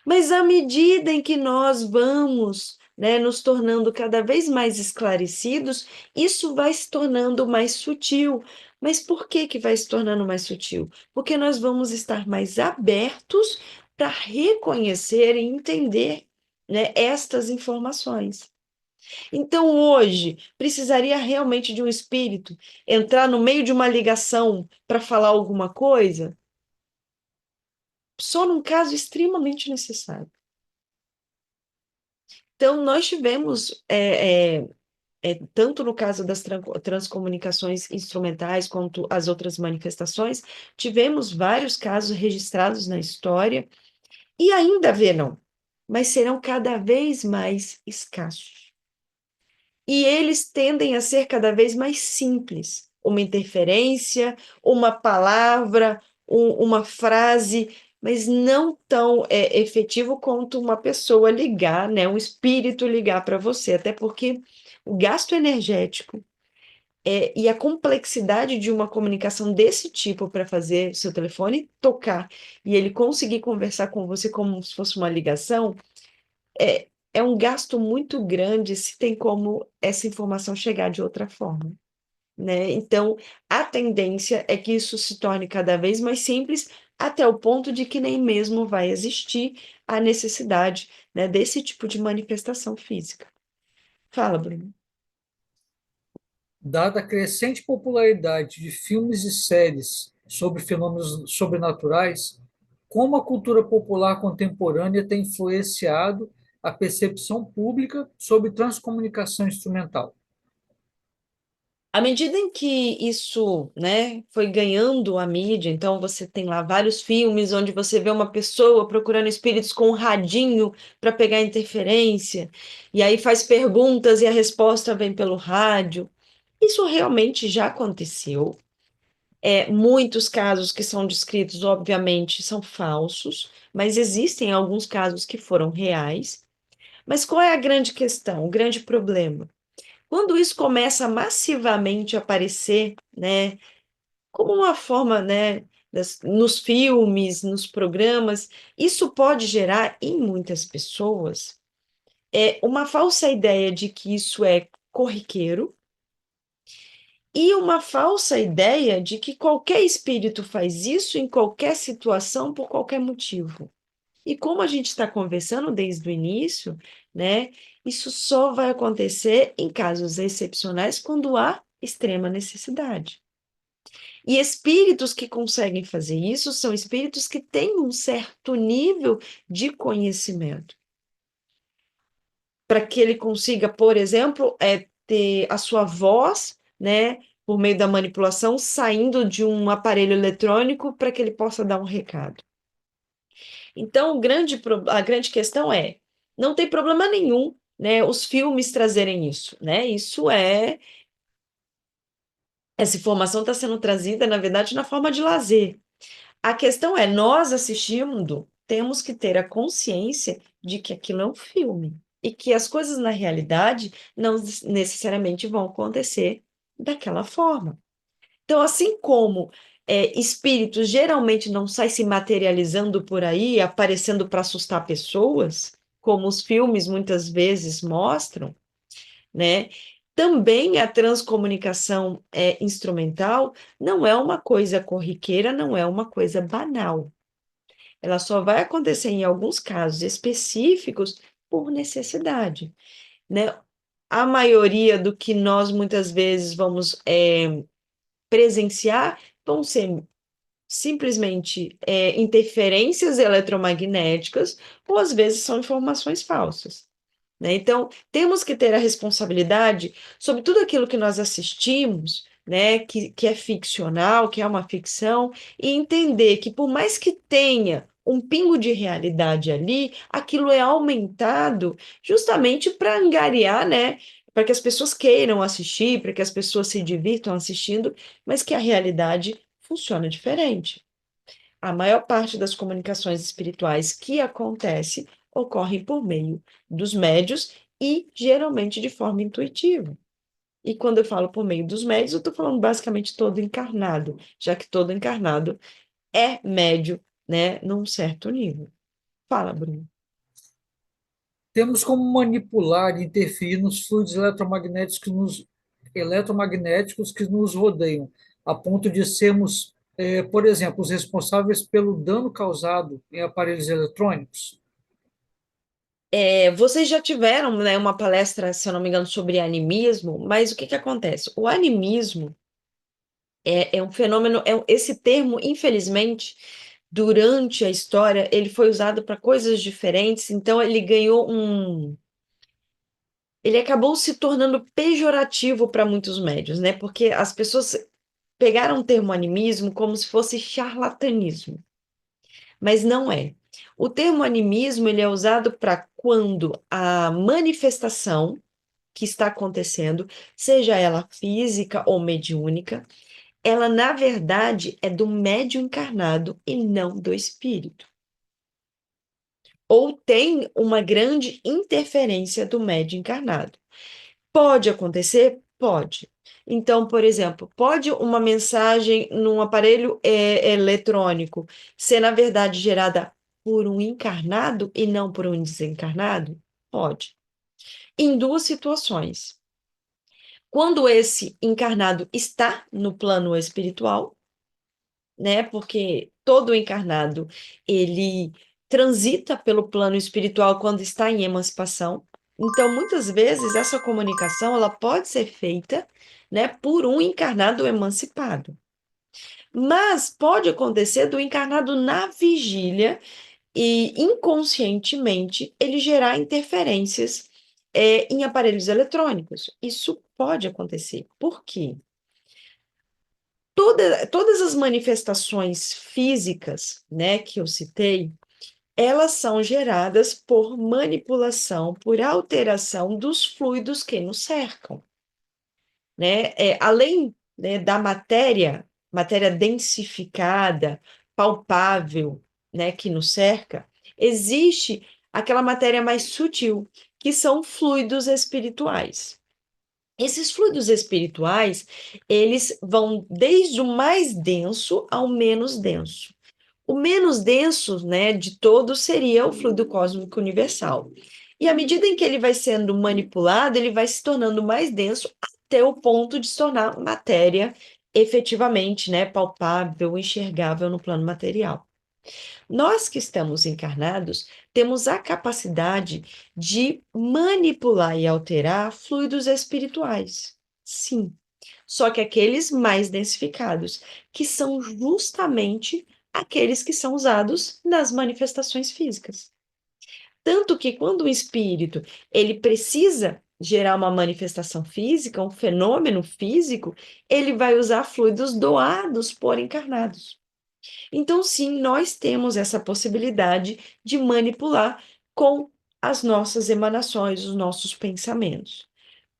Mas à medida em que nós vamos, né, nos tornando cada vez mais esclarecidos, isso vai se tornando mais sutil. Mas por que que vai se tornando mais sutil? Porque nós vamos estar mais abertos para reconhecer e entender, né, estas informações. Então, hoje, precisaria realmente de um espírito entrar no meio de uma ligação para falar alguma coisa? Só num caso extremamente necessário. Então, nós tivemos, tanto no caso das transcomunicações instrumentais quanto as outras manifestações, tivemos vários casos registrados na história, e ainda haverão, mas serão cada vez mais escassos. E eles tendem a ser cada vez mais simples. Uma interferência, uma palavra, uma frase, mas não tão efetivo quanto uma pessoa ligar, né? Um espírito ligar para você, até porque o gasto energético e a complexidade de uma comunicação desse tipo para fazer seu telefone tocar e ele conseguir conversar com você como se fosse uma ligação, é um gasto muito grande se tem como essa informação chegar de outra forma, né? Então, a tendência é que isso se torne cada vez mais simples, até o ponto de que nem mesmo vai existir a necessidade, né, desse tipo de manifestação física. Fala, Bruno. Dada a crescente popularidade de filmes e séries sobre fenômenos sobrenaturais, como a cultura popular contemporânea tem influenciado a percepção pública sobre transcomunicação instrumental? À medida em que isso, né, foi ganhando a mídia, então você tem lá vários filmes onde você vê uma pessoa procurando espíritos com um radinho para pegar interferência, e aí faz perguntas e a resposta vem pelo rádio. Isso realmente já aconteceu. Muitos casos que são descritos, obviamente, são falsos, mas existem alguns casos que foram reais. Mas qual é a grande questão, o grande problema? Quando isso começa massivamente a aparecer, né, como uma forma, né, nos filmes, nos programas, isso pode gerar em muitas pessoas uma falsa ideia de que isso é corriqueiro e uma falsa ideia de que qualquer espírito faz isso em qualquer situação por qualquer motivo. E como a gente está conversando desde o início, né, isso só vai acontecer em casos excepcionais quando há extrema necessidade. E espíritos que conseguem fazer isso são espíritos que têm um certo nível de conhecimento, para que ele consiga, por exemplo, ter a sua voz, né, por meio da manipulação, saindo de um aparelho eletrônico para que ele possa dar um recado. Então, a grande questão é, não tem problema nenhum, né, os filmes trazerem isso, né? Essa informação está sendo trazida, na verdade, na forma de lazer. A questão é, nós assistindo, temos que ter a consciência de que aquilo é um filme e que as coisas na realidade não necessariamente vão acontecer daquela forma. Então, assim como espíritos geralmente não saem se materializando por aí, aparecendo para assustar pessoas, como os filmes muitas vezes mostram, né? Também a transcomunicação instrumental não é uma coisa corriqueira, não é uma coisa banal. Ela só vai acontecer em alguns casos específicos por necessidade, né? A maioria do que nós muitas vezes vamos presenciar vão ser simplesmente interferências eletromagnéticas, ou às vezes são informações falsas, né? Então, temos que ter a responsabilidade sobre tudo aquilo que nós assistimos, né, que é ficcional, que é uma ficção, e entender que, por mais que tenha um pingo de realidade ali, aquilo é aumentado justamente para angariar, né, para que as pessoas queiram assistir, para que as pessoas se divirtam assistindo, mas que a realidade funciona diferente. A maior parte das comunicações espirituais que acontece ocorrem por meio dos médios e geralmente de forma intuitiva. E quando eu falo por meio dos médios, eu estou falando basicamente todo encarnado, já que todo encarnado é médio, né, num certo nível. Fala, Bruno. Temos como manipular e interferir nos fluidos eletromagnéticos que nos rodeiam, a ponto de sermos, por exemplo, os responsáveis pelo dano causado em aparelhos eletrônicos? Vocês já tiveram, né, uma palestra, se eu não me engano, sobre animismo, mas o que que acontece? O animismo é um fenômeno, esse termo, infelizmente, durante a história, ele foi usado para coisas diferentes, então ele acabou se tornando pejorativo para muitos médios, né? Porque as pessoas pegaram o termo animismo como se fosse charlatanismo, mas não é. O termo animismo, ele é usado para quando a manifestação que está acontecendo, seja ela física ou mediúnica, ela, na verdade, é do médium encarnado e não do espírito. Ou tem uma grande interferência do médium encarnado. Pode acontecer? Pode. Então, por exemplo, pode uma mensagem num aparelho eletrônico ser, na verdade, gerada por um encarnado e não por um desencarnado? Pode. Em duas situações. Quando esse encarnado está no plano espiritual, né? Porque todo encarnado, ele transita pelo plano espiritual quando está em emancipação. Então, muitas vezes, essa comunicação, ela pode ser feita, né, por um encarnado emancipado. Mas pode acontecer do encarnado na vigília e inconscientemente ele gerar interferências em aparelhos eletrônicos. Isso pode acontecer. Por quê? Todas as manifestações físicas, né, que eu citei, elas são geradas por manipulação, por alteração dos fluidos que nos cercam, né? Além, né, da matéria densificada, palpável, né, que nos cerca, existe aquela matéria mais sutil, que são fluidos espirituais. Esses fluidos espirituais, eles vão desde o mais denso ao menos denso. O menos denso, né, de todos seria o fluido cósmico universal. E à medida em que ele vai sendo manipulado, ele vai se tornando mais denso até o ponto de se tornar matéria efetivamente, né, palpável, enxergável no plano material. Nós que estamos encarnados temos a capacidade de manipular e alterar fluidos espirituais. Sim. Só que aqueles mais densificados, que são justamente aqueles que são usados nas manifestações físicas. Tanto que quando o espírito ele precisa gerar uma manifestação física, um fenômeno físico, ele vai usar fluidos doados por encarnados. Então, sim, nós temos essa possibilidade de manipular com as nossas emanações, os nossos pensamentos.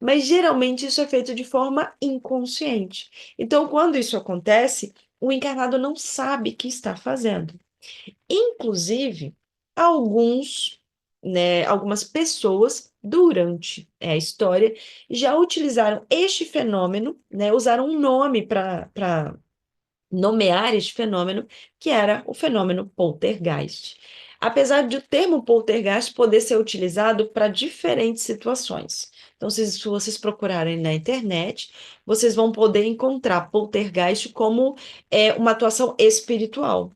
Mas geralmente isso é feito de forma inconsciente. Então, quando isso acontece, o encarnado não sabe que está fazendo. Inclusive, alguns, né, algumas pessoas durante a história já utilizaram este fenômeno, né, usaram um nome para nomear este fenômeno, que era o fenômeno poltergeist. Apesar de o termo poltergeist poder ser utilizado para diferentes situações. Então, se vocês procurarem na internet, vocês vão poder encontrar poltergeist como uma atuação espiritual.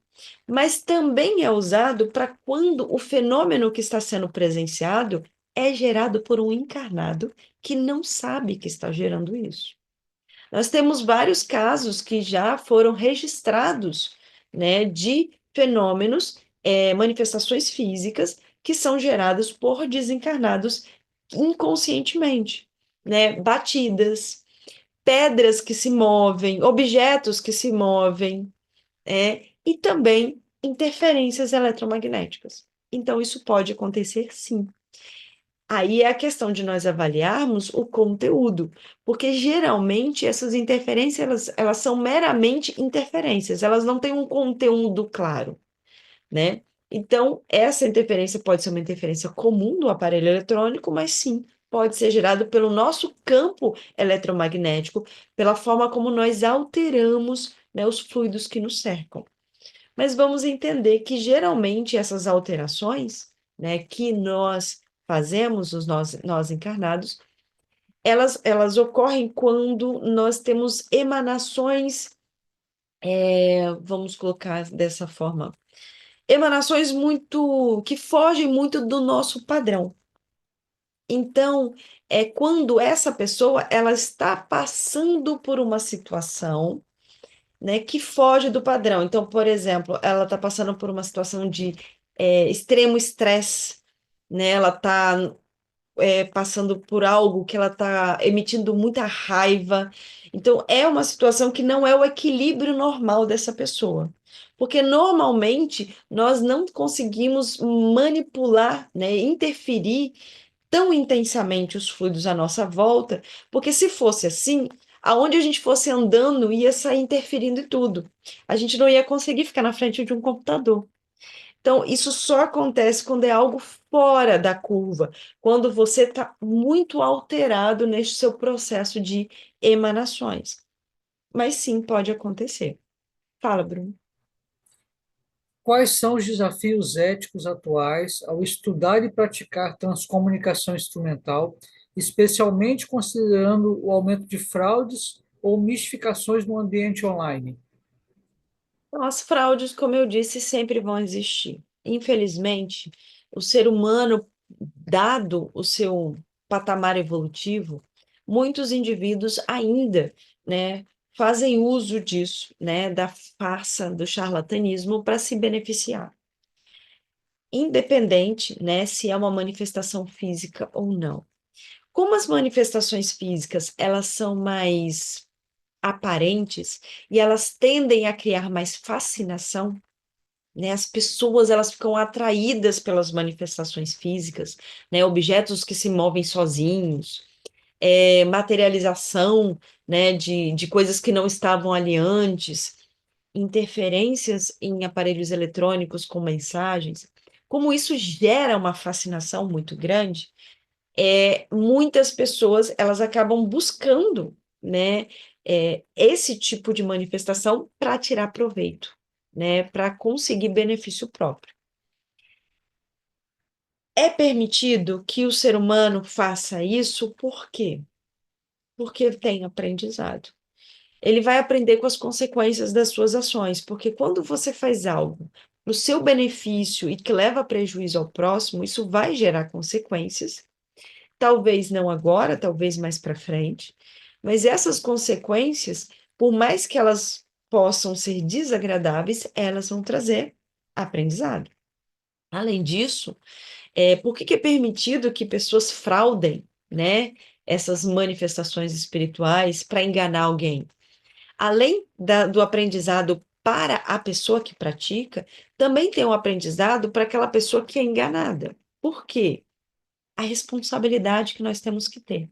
Mas também é usado para quando o fenômeno que está sendo presenciado é gerado por um encarnado que não sabe que está gerando isso. Nós temos vários casos que já foram registrados, né, de fenômenos, manifestações físicas que são geradas por desencarnados inconscientemente, né? Batidas, pedras que se movem, objetos que se movem, e também interferências eletromagnéticas. Então, isso pode acontecer sim. Aí é a questão de nós avaliarmos o conteúdo, porque geralmente essas interferências elas são meramente interferências, elas não têm um conteúdo claro, né? Então, essa interferência pode ser uma interferência comum do aparelho eletrônico, mas sim, pode ser gerado pelo nosso campo eletromagnético, pela forma como nós alteramos, né, os fluidos que nos cercam. Mas vamos entender que geralmente essas alterações, né, que nós fazemos, nós encarnados, elas ocorrem quando nós temos emanações, vamos colocar dessa forma, emanações muito, que fogem muito do nosso padrão. Então, é quando essa pessoa, ela está passando por uma situação, né, que foge do padrão. Então, por exemplo, ela está passando por uma situação de extremo estresse, né? Ela está passando por algo que ela está emitindo muita raiva. Então, é uma situação que não é o equilíbrio normal dessa pessoa. Porque normalmente nós não conseguimos manipular, né, interferir tão intensamente os fluidos à nossa volta, porque se fosse assim, aonde a gente fosse andando ia sair interferindo em tudo. A gente não ia conseguir ficar na frente de um computador. Então, isso só acontece quando é algo fora da curva, quando você está muito alterado neste seu processo de emanações. Mas sim, pode acontecer. Fala, Bruno. Quais são os desafios éticos atuais ao estudar e praticar transcomunicação instrumental, especialmente considerando o aumento de fraudes ou mistificações no ambiente online? Então, as fraudes, como eu disse, sempre vão existir. Infelizmente, o ser humano, dado o seu patamar evolutivo, muitos indivíduos ainda, né, fazem uso disso, né, da farsa, do charlatanismo para se beneficiar, independente, né, se é uma manifestação física ou não. Como as manifestações físicas, elas são mais aparentes e elas tendem a criar mais fascinação, né? As pessoas elas ficam atraídas pelas manifestações físicas, né? Objetos que se movem sozinhos, materialização, né? De coisas que não estavam ali antes, interferências em aparelhos eletrônicos com mensagens. Como isso gera uma fascinação muito grande, muitas pessoas elas acabam buscando, né, esse tipo de manifestação para tirar proveito, né, para conseguir benefício próprio. É permitido que o ser humano faça isso, por quê? Porque tem aprendizado. Ele vai aprender com as consequências das suas ações, porque quando você faz algo para o seu benefício e que leva prejuízo ao próximo, isso vai gerar consequências. Talvez não agora, talvez mais para frente, mas essas consequências, por mais que elas possam ser desagradáveis, elas vão trazer aprendizado. Além disso, por que que é permitido que pessoas fraudem, né, essas manifestações espirituais para enganar alguém? Além do aprendizado para a pessoa que pratica, também tem um aprendizado para aquela pessoa que é enganada. Por quê? A responsabilidade que nós temos que ter.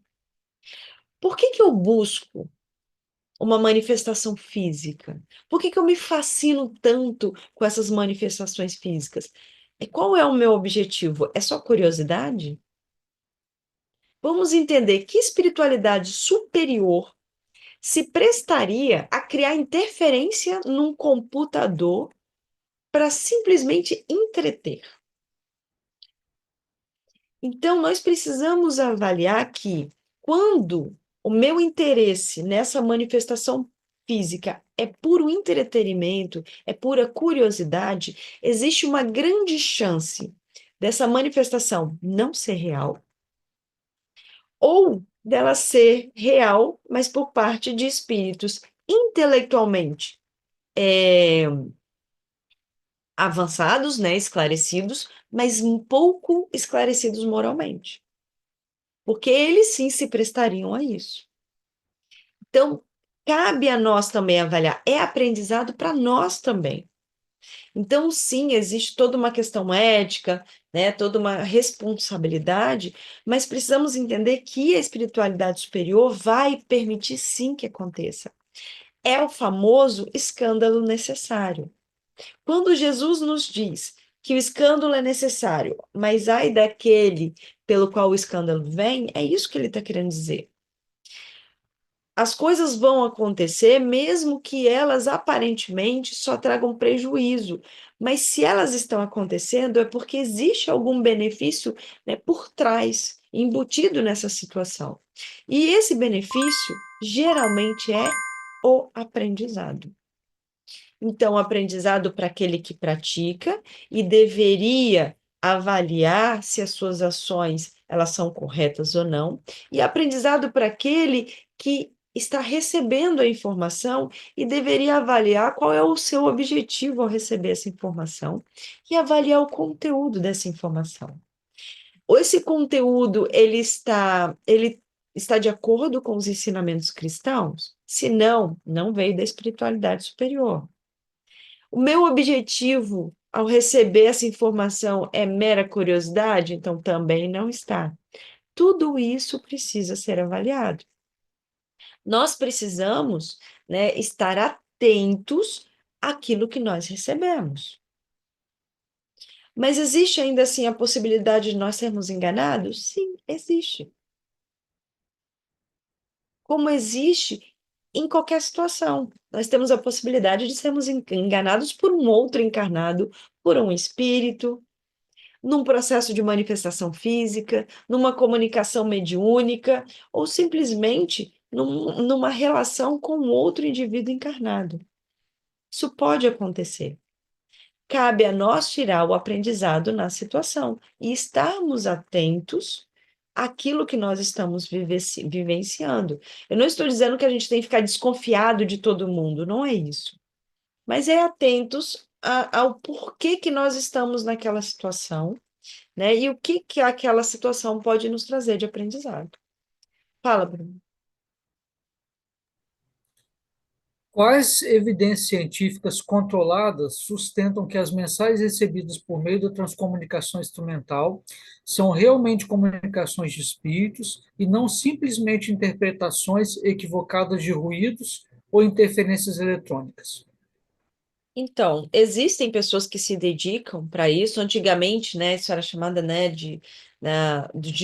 Por que que eu busco uma manifestação física? Por que que eu me fascino tanto com essas manifestações físicas? Qual é o meu objetivo? É só curiosidade? Vamos entender que espiritualidade superior se prestaria a criar interferência num computador para simplesmente entreter. Então, nós precisamos avaliar que, quando o meu interesse nessa manifestação física é puro entretenimento, é pura curiosidade, existe uma grande chance dessa manifestação não ser real, ou dela ser real, mas por parte de espíritos intelectualmente é, avançados, né, esclarecidos, mas um pouco esclarecidos moralmente. Porque eles sim se prestariam a isso. Então, cabe a nós também avaliar, é aprendizado para nós também. Então, sim, existe toda uma questão ética, né, toda uma responsabilidade, mas precisamos entender que a espiritualidade superior vai permitir sim que aconteça. É o famoso escândalo necessário. Quando Jesus nos diz que o escândalo é necessário, mas ai daquele pelo qual o escândalo vem, é isso que ele está querendo dizer. As coisas vão acontecer mesmo que elas aparentemente só tragam prejuízo, mas se elas estão acontecendo é porque existe algum benefício, né, por trás, embutido nessa situação. E esse benefício geralmente é o aprendizado. Então, aprendizado para aquele que pratica e deveria avaliar se as suas ações elas são corretas ou não, e aprendizado para aquele que está recebendo a informação e deveria avaliar qual é o seu objetivo ao receber essa informação e avaliar o conteúdo dessa informação. Ou esse conteúdo ele está de acordo com os ensinamentos cristãos? Se não, não veio da espiritualidade superior. O meu objetivo ao receber essa informação é mera curiosidade? Então também não está. Tudo isso precisa ser avaliado. Nós precisamos, né, estar atentos àquilo que nós recebemos. Mas existe ainda assim a possibilidade de nós sermos enganados? Sim, existe. Como existe em qualquer situação. Nós temos a possibilidade de sermos enganados por um outro encarnado, por um espírito, num processo de manifestação física, numa comunicação mediúnica, ou simplesmente numa relação com outro indivíduo encarnado. Isso pode acontecer. Cabe a nós tirar o aprendizado na situação e estarmos atentos àquilo que nós estamos vivenciando. Eu não estou dizendo que a gente tem que ficar desconfiado de todo mundo, não é isso. Mas é atentos ao porquê que nós estamos naquela situação, né? E o que que aquela situação pode nos trazer de aprendizado. Fala, Bruno. Quais evidências científicas controladas sustentam que as mensagens recebidas por meio da transcomunicação instrumental são realmente comunicações de espíritos e não simplesmente interpretações equivocadas de ruídos ou interferências eletrônicas? Então, existem pessoas que se dedicam para isso. Antigamente, né, isso era chamada, né, de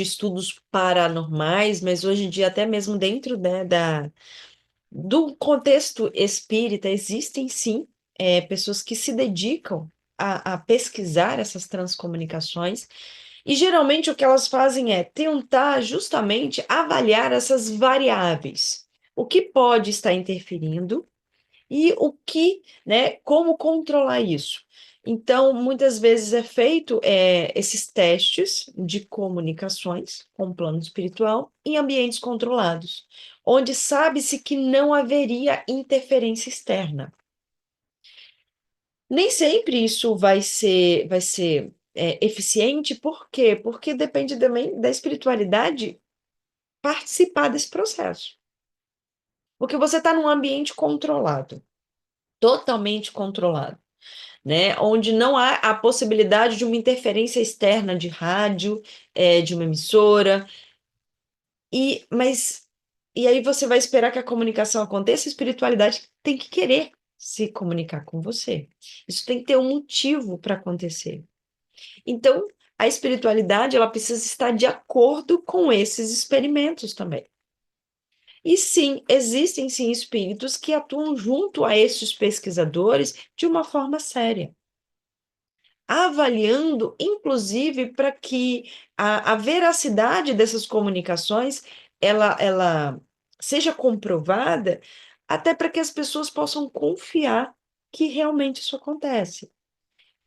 estudos paranormais, mas hoje em dia, até mesmo dentro, né, do contexto espírita, existem sim pessoas que se dedicam a pesquisar essas transcomunicações, e geralmente o que elas fazem é tentar justamente avaliar essas variáveis. O que pode estar interferindo e o que, né, como controlar isso? Então, muitas vezes é feito esses testes de comunicações com o plano espiritual em ambientes controlados, onde sabe-se que não haveria interferência externa. Nem sempre isso vai ser eficiente, por quê? Porque depende também da espiritualidade participar desse processo. Porque você está num ambiente controlado, totalmente controlado, né? Onde não há a possibilidade de uma interferência externa de rádio, de uma emissora, e aí você vai esperar que a comunicação aconteça, a espiritualidade tem que querer se comunicar com você. Isso tem que ter um motivo para acontecer. Então, a espiritualidade, ela precisa estar de acordo com esses experimentos também. E sim, existem sim espíritos que atuam junto a esses pesquisadores de uma forma séria, avaliando, inclusive, para que a veracidade dessas comunicações ela seja comprovada, até para que as pessoas possam confiar que realmente isso acontece.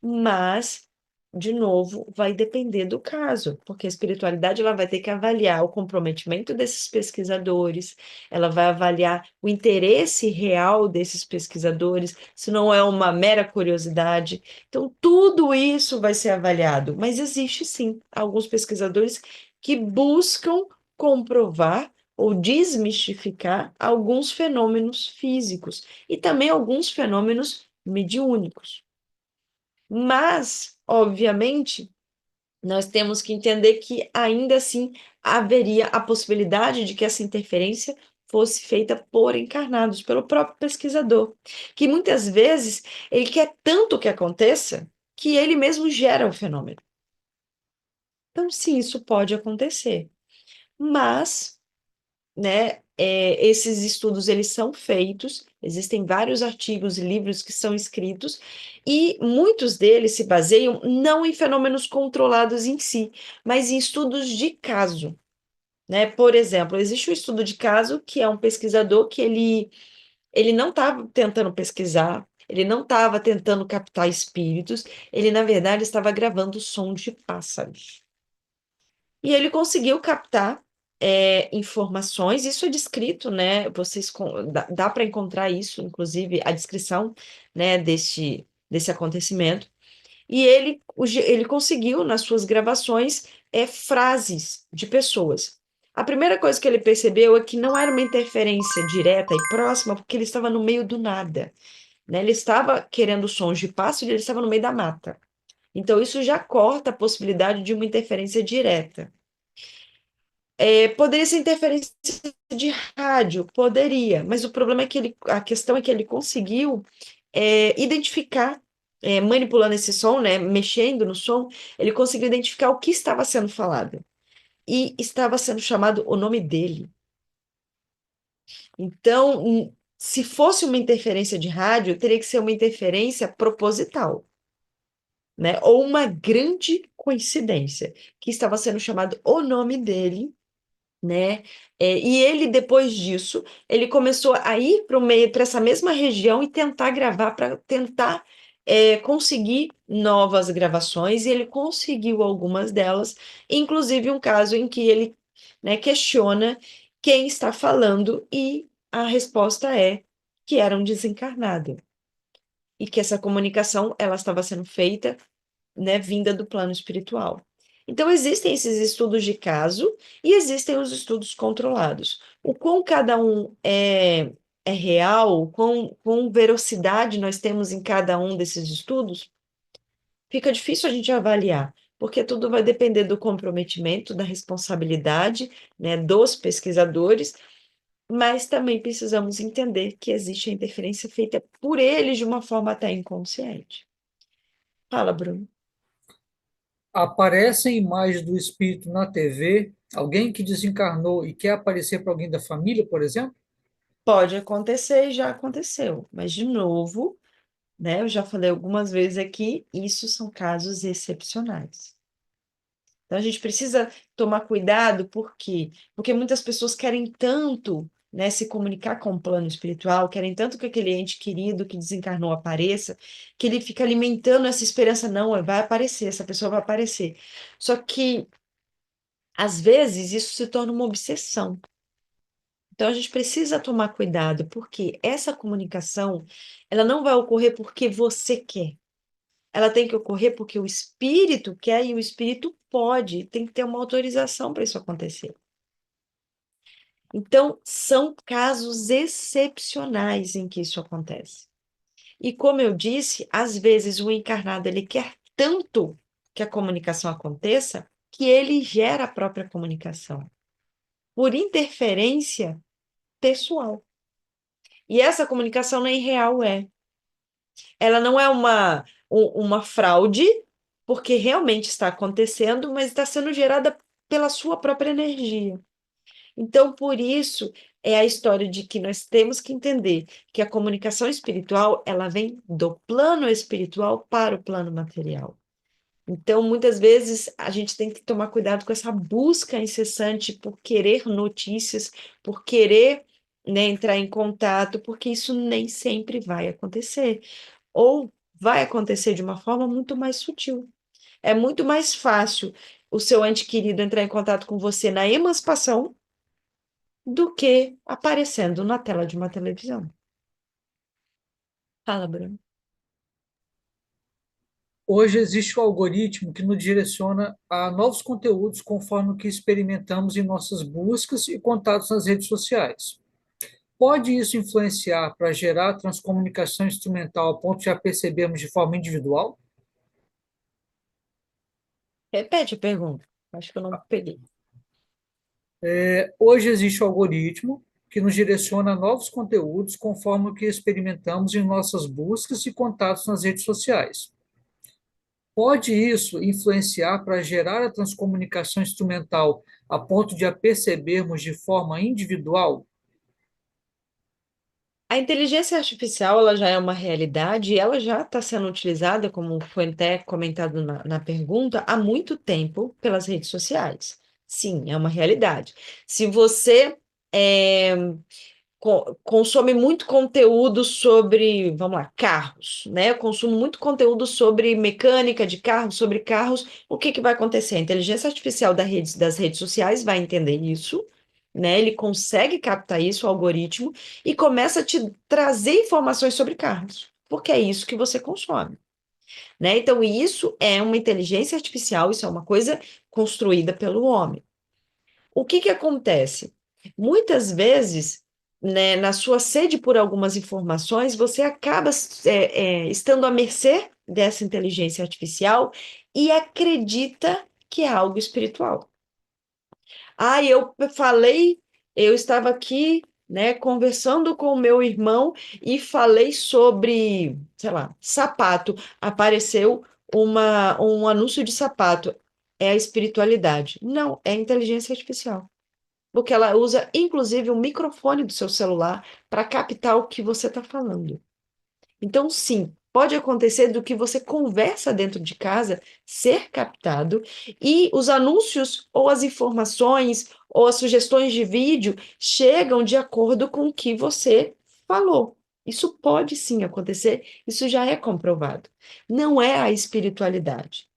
Mas, de novo, vai depender do caso, porque a espiritualidade ela vai ter que avaliar o comprometimento desses pesquisadores, ela vai avaliar o interesse real desses pesquisadores, se não é uma mera curiosidade. Então, tudo isso vai ser avaliado, mas existe sim alguns pesquisadores que buscam comprovar ou desmistificar alguns fenômenos físicos e também alguns fenômenos mediúnicos. Mas, obviamente, nós temos que entender que ainda assim haveria a possibilidade de que essa interferência fosse feita por encarnados, pelo próprio pesquisador, que muitas vezes ele quer tanto que aconteça que ele mesmo gera o fenômeno. Então, sim, isso pode acontecer. Mas né? Esses estudos eles são feitos, existem vários artigos e livros que são escritos, e muitos deles se baseiam não em fenômenos controlados em si, mas em estudos de caso, né? Por exemplo, existe um estudo de caso que é um pesquisador que ele não estava tentando pesquisar, ele não estava tentando captar espíritos, ele, na verdade, estava gravando som de pássaros. E ele conseguiu captar informações, isso é descrito, né? Dá para encontrar isso, inclusive, a descrição, né, desse acontecimento. E ele conseguiu, nas suas gravações, frases de pessoas. A primeira coisa que ele percebeu é que não era uma interferência direta e próxima, porque ele estava no meio do nada, né? Ele estava querendo sons de pássaro e ele estava no meio da mata. Então, isso já corta a possibilidade de uma interferência direta. Poderia ser interferência de rádio, poderia, mas o problema é que a questão é que ele conseguiu identificar, manipulando esse som, né, mexendo no som, ele conseguiu identificar o que estava sendo falado. E estava sendo chamado o nome dele. Então, se fosse uma interferência de rádio, teria que ser uma interferência proposital, né? Ou uma grande coincidência, que estava sendo chamado o nome dele, né? E ele, depois disso, ele começou a ir para o meio, para essa mesma região e tentar gravar, para tentar conseguir novas gravações, e ele conseguiu algumas delas, inclusive um caso em que ele, né, questiona quem está falando, e a resposta é que era um desencarnado, e que essa comunicação ela estava sendo feita, né, vinda do plano espiritual. Então, existem esses estudos de caso e existem os estudos controlados. O quão cada um é real, o quão velocidade nós temos em cada um desses estudos, fica difícil a gente avaliar, porque tudo vai depender do comprometimento, da responsabilidade, né, dos pesquisadores, mas também precisamos entender que existe a interferência feita por eles de uma forma até inconsciente. Fala, Bruno. Aparecem imagens do espírito na TV, alguém que desencarnou e quer aparecer para alguém da família, por exemplo? Pode acontecer e já aconteceu, mas de novo, né? Eu já falei algumas vezes aqui, isso são casos excepcionais. Então a gente precisa tomar cuidado, por quê? Porque muitas pessoas querem tanto, né, se comunicar com o plano espiritual, querem tanto que aquele ente querido que desencarnou apareça, que ele fica alimentando essa esperança, não, vai aparecer, essa pessoa vai aparecer. Só que às vezes isso se torna uma obsessão. Então a gente precisa tomar cuidado, porque essa comunicação, ela não vai ocorrer porque você quer. Ela tem que ocorrer porque o espírito quer e o espírito pode, tem que ter uma autorização para isso acontecer. Então, são casos excepcionais em que isso acontece. E como eu disse, às vezes o encarnado ele quer tanto que a comunicação aconteça que ele gera a própria comunicação por interferência pessoal. E essa comunicação nem real é. Ela não é uma fraude, porque realmente está acontecendo, mas está sendo gerada pela sua própria energia. Então, por isso, é a história de que nós temos que entender que a comunicação espiritual, ela vem do plano espiritual para o plano material. Então, muitas vezes, a gente tem que tomar cuidado com essa busca incessante por querer notícias, por querer, né, entrar em contato, porque isso nem sempre vai acontecer. Ou vai acontecer de uma forma muito mais sutil. É muito mais fácil o seu ente querido entrar em contato com você na emancipação do que aparecendo na tela de uma televisão. Fala, Bruno. Hoje existe um algoritmo que nos direciona a novos conteúdos conforme o que experimentamos em nossas buscas e contatos nas redes sociais. Pode isso influenciar para gerar transcomunicação instrumental a ponto de já percebermos de forma individual? Repete a pergunta. Acho que eu não peguei. Hoje existe um algoritmo que nos direciona a novos conteúdos conforme o que experimentamos em nossas buscas e contatos nas redes sociais. Pode isso influenciar para gerar a transcomunicação instrumental a ponto de a percebermos de forma individual? A inteligência artificial, ela já é uma realidade e ela já está sendo utilizada, como foi até comentado na pergunta, há muito tempo pelas redes sociais. Sim, é uma realidade. Se você consome muito conteúdo sobre, vamos lá, carros, né? Eu consumo muito conteúdo sobre mecânica de carros, sobre carros. O que que vai acontecer? A inteligência artificial das redes sociais vai entender isso, né? Ele consegue captar isso, o algoritmo, e começa a te trazer informações sobre carros, porque é isso que você consome, né? Então, isso é uma inteligência artificial, isso é uma coisa construída pelo homem. O que que acontece? Muitas vezes, né, na sua sede por algumas informações, você acaba estando à mercê dessa inteligência artificial e acredita que é algo espiritual. Ah, eu falei, eu estava aqui, né, conversando com o meu irmão e falei sobre, sei lá, sapato. Apareceu um anúncio de sapato. É a espiritualidade. Não, é a inteligência artificial. porque ela usa, inclusive, o microfone do seu celular para captar o que você está falando. Então, sim, pode acontecer do que você conversa dentro de casa ser captado e os anúncios ou as informações ou as sugestões de vídeo chegam de acordo com o que você falou. Isso pode sim acontecer, isso já é comprovado. Não é a espiritualidade.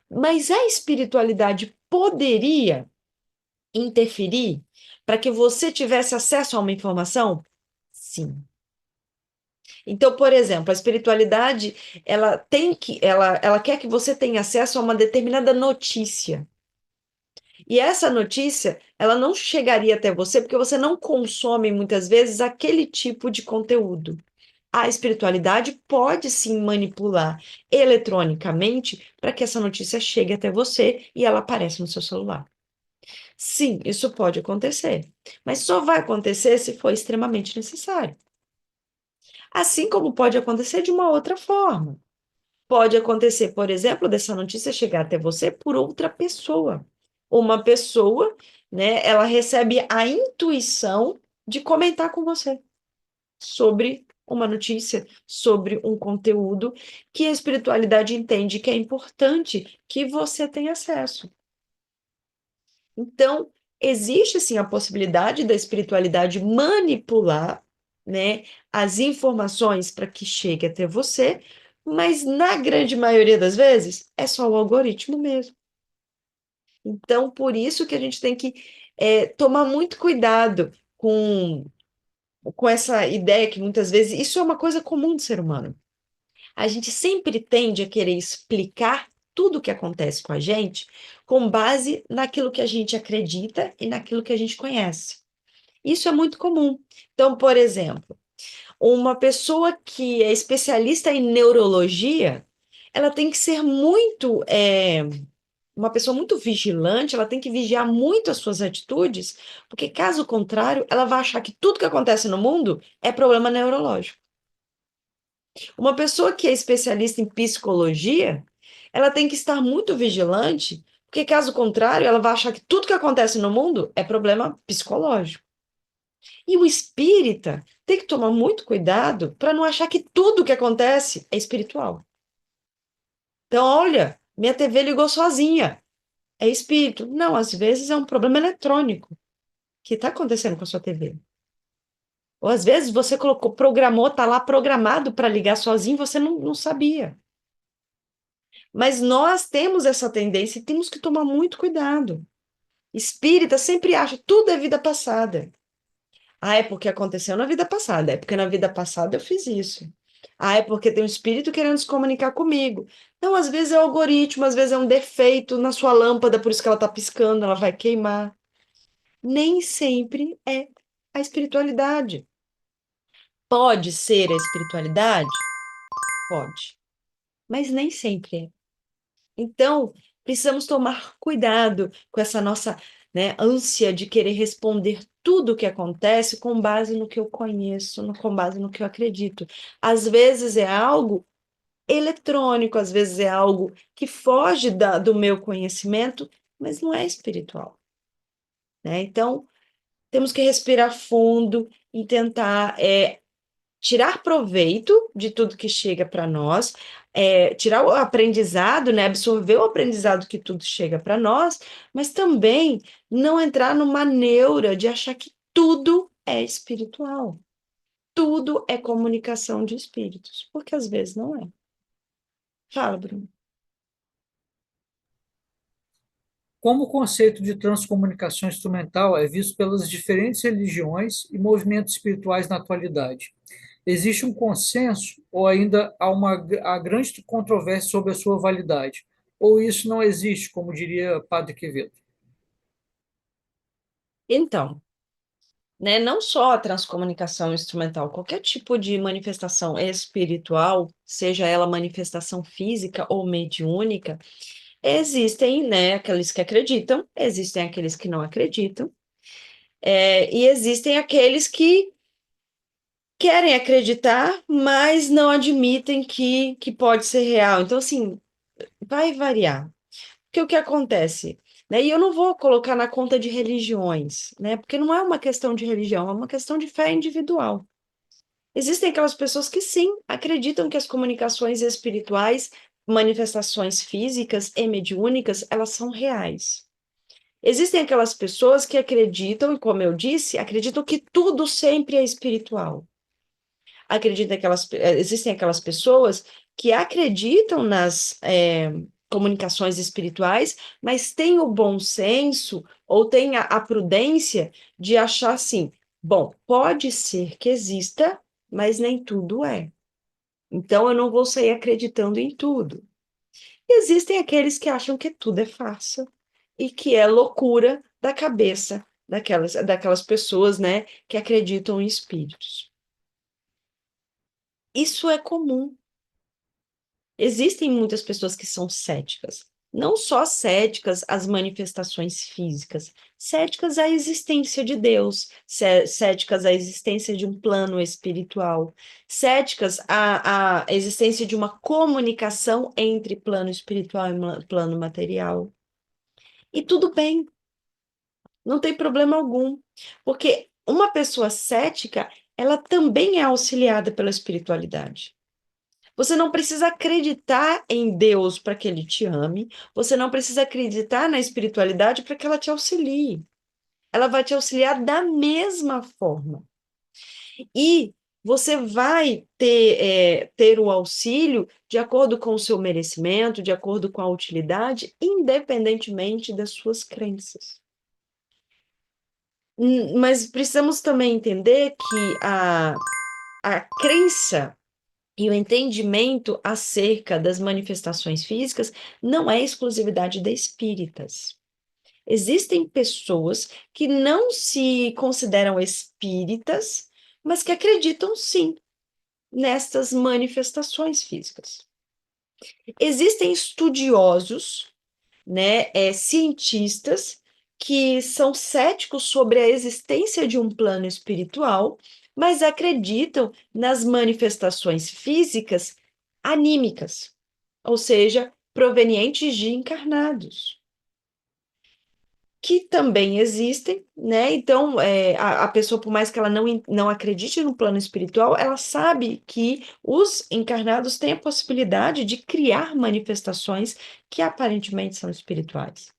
Mas a espiritualidade poderia interferir para que você tivesse acesso a uma informação? Sim. Então, por exemplo, a espiritualidade, ela quer que você tenha acesso a uma determinada notícia. E essa notícia, ela não chegaria até você porque você não consome muitas vezes aquele tipo de conteúdo. A espiritualidade pode sim manipular eletronicamente para que essa notícia chegue até você e ela apareça no seu celular. Sim, isso pode acontecer, mas só vai acontecer se for extremamente necessário. Assim como pode acontecer de uma outra forma. Pode acontecer, por exemplo, dessa notícia chegar até você por outra pessoa. Uma pessoa, né, ela recebe a intuição de comentar com você sobre uma notícia, sobre um conteúdo que a espiritualidade entende que é importante que você tenha acesso. Então, existe sim a possibilidade da espiritualidade manipular, né, as informações para que chegue até você, mas na grande maioria das vezes é só o algoritmo mesmo. Então, por isso que a gente tem que tomar muito cuidado com essa ideia que muitas vezes isso é uma coisa comum do ser humano. A gente sempre tende a querer explicar tudo o que acontece com a gente com base naquilo que a gente acredita e naquilo que a gente conhece. Isso é muito comum. Então, por exemplo, uma pessoa que é especialista em neurologia, ela tem que ser uma pessoa muito vigilante, ela tem que vigiar muito as suas atitudes, porque caso contrário, ela vai achar que tudo que acontece no mundo é problema neurológico. Uma pessoa que é especialista em psicologia, ela tem que estar muito vigilante, porque caso contrário, ela vai achar que tudo que acontece no mundo é problema psicológico. E o espírita tem que tomar muito cuidado para não achar que tudo que acontece é espiritual. Então, olha, minha TV ligou sozinha. É espírito? Não, às vezes é um problema eletrônico que está acontecendo com a sua TV. Ou às vezes você colocou, programou, está lá programado para ligar sozinho, você não sabia. Mas nós temos essa tendência e temos que tomar muito cuidado. Espírita sempre acha tudo é vida passada. Ah, é porque aconteceu na vida passada. É porque na vida passada eu fiz isso. Ah, é porque tem um espírito querendo se comunicar comigo. Não, às vezes é o algoritmo, às vezes é um defeito na sua lâmpada, por isso que ela está piscando, ela vai queimar. Nem sempre é a espiritualidade. Pode ser a espiritualidade? Pode. Mas nem sempre é. Então, precisamos tomar cuidado com essa nossa, né, ânsia de querer responder tudo o que acontece com base no que eu conheço, com base no que eu acredito. Às vezes é algo eletrônico, às vezes é algo que foge do meu conhecimento, mas não é espiritual, né? Então, temos que respirar fundo e tentar tirar proveito de tudo que chega para nós, tirar o aprendizado, né, absorver o aprendizado que tudo chega para nós, mas também não entrar numa neura de achar que tudo é espiritual, tudo é comunicação de espíritos, porque às vezes não é. Fala, Bruno. Como o conceito de transcomunicação instrumental é visto pelas diferentes religiões e movimentos espirituais na atualidade? Existe um consenso ou ainda há grande controvérsia sobre a sua validade? Ou isso não existe, como diria Padre Quevedo? Então, né, não só a transcomunicação instrumental, qualquer tipo de manifestação espiritual, seja ela manifestação física ou mediúnica, existem, né, aqueles que acreditam, existem aqueles que não acreditam, e existem aqueles que querem acreditar, mas não admitem que pode ser real. Então, assim, vai variar. Porque o que acontece? né? E eu não vou colocar na conta de religiões, né? Porque não é uma questão de religião, é uma questão de fé individual. Existem aquelas pessoas que sim, acreditam que as comunicações espirituais, manifestações físicas e mediúnicas, elas são reais. Existem aquelas pessoas que acreditam, e como eu disse, acreditam que tudo sempre é espiritual. Existem aquelas pessoas que acreditam nas comunicações espirituais, mas têm o bom senso ou têm a prudência de achar assim, bom, pode ser que exista, mas nem tudo é. Então eu não vou sair acreditando em tudo. E existem aqueles que acham que tudo é farsa e que é loucura da cabeça daquelas pessoas, né, que acreditam em espíritos. Isso é comum. Existem muitas pessoas que são céticas, não só céticas às manifestações físicas, céticas à existência de Deus, céticas à existência de um plano espiritual, céticas à existência de uma comunicação entre plano espiritual e plano material. E tudo bem, não tem problema algum, porque uma pessoa cética, ela também é auxiliada pela espiritualidade. Você não precisa acreditar em Deus para que ele te ame. Você não precisa acreditar na espiritualidade para que ela te auxilie. Ela vai te auxiliar da mesma forma. E você vai ter o auxílio de acordo com o seu merecimento, de acordo com a utilidade, independentemente das suas crenças. Mas precisamos também entender que a crença e o entendimento acerca das manifestações físicas não é exclusividade de espíritas. Existem pessoas que não se consideram espíritas, mas que acreditam sim nestas manifestações físicas. Existem estudiosos, né, cientistas que são céticos sobre a existência de um plano espiritual, mas acreditam nas manifestações físicas anímicas, ou seja, provenientes de encarnados, que também existem, né? Então, a pessoa, por mais que ela não acredite no plano espiritual, ela sabe que os encarnados têm a possibilidade de criar manifestações que aparentemente são espirituais.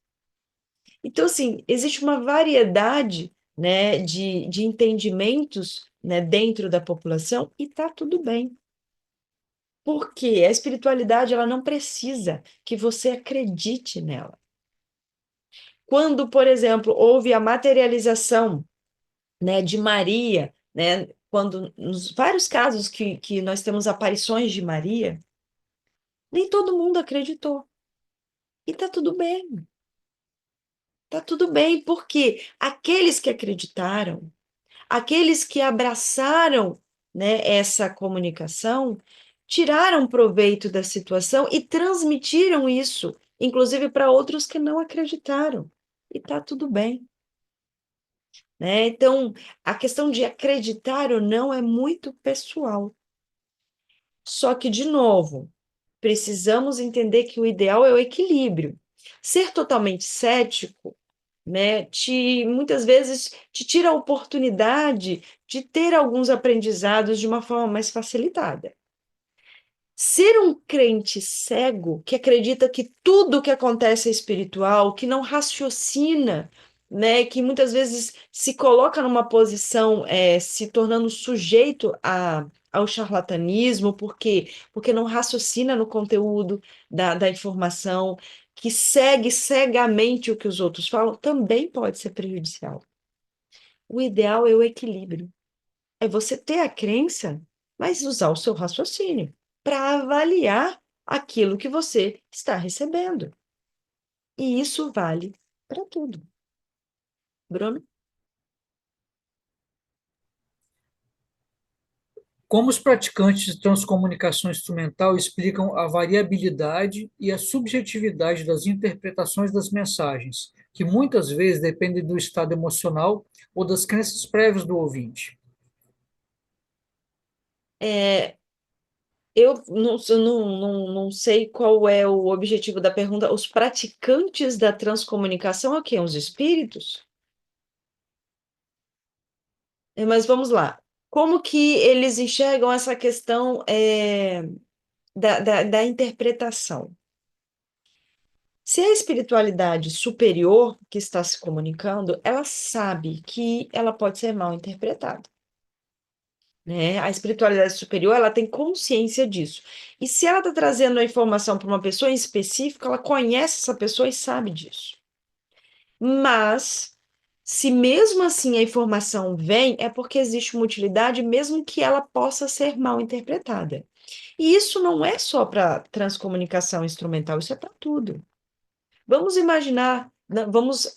Então, assim, existe uma variedade, né, de entendimentos, né, dentro da população e tá tudo bem. Porque a espiritualidade, ela não precisa que você acredite nela. Quando, por exemplo, houve a materialização, né, de Maria, né, quando nos vários casos que nós temos aparições de Maria, nem todo mundo acreditou. E tá tudo bem. Tá tudo bem, porque aqueles que acreditaram, aqueles que abraçaram, né, essa comunicação, tiraram proveito da situação e transmitiram isso, inclusive para outros que não acreditaram. E tá tudo bem, né? Então, a questão de acreditar ou não é muito pessoal. Só que, de novo, precisamos entender que o ideal é o equilíbrio. Ser totalmente cético, né, muitas vezes te tira a oportunidade de ter alguns aprendizados de uma forma mais facilitada. Ser um crente cego que acredita que tudo que acontece é espiritual, que não raciocina, né, que muitas vezes se coloca numa posição se tornando sujeito ao charlatanismo, porque não raciocina no conteúdo da informação, que segue cegamente o que os outros falam, também pode ser prejudicial. O ideal é o equilíbrio. É você ter a crença, mas usar o seu raciocínio para avaliar aquilo que você está recebendo. E isso vale para tudo. Bruno? Como os praticantes de transcomunicação instrumental explicam a variabilidade e a subjetividade das interpretações das mensagens, que muitas vezes dependem do estado emocional ou das crenças prévias do ouvinte? não sei qual é o objetivo da pergunta. Os praticantes da transcomunicação é o quê? Os espíritos? Mas vamos lá. Como que eles enxergam essa questão da interpretação? Se é a espiritualidade superior que está se comunicando, ela sabe que ela pode ser mal interpretada, né? A espiritualidade superior, ela tem consciência disso. E se ela está trazendo a informação para uma pessoa em específico, ela conhece essa pessoa e sabe disso. Mas, se mesmo assim a informação vem, é porque existe uma utilidade, mesmo que ela possa ser mal interpretada. E isso não é só para transcomunicação instrumental, isso é para tudo. Vamos imaginar, né, vamos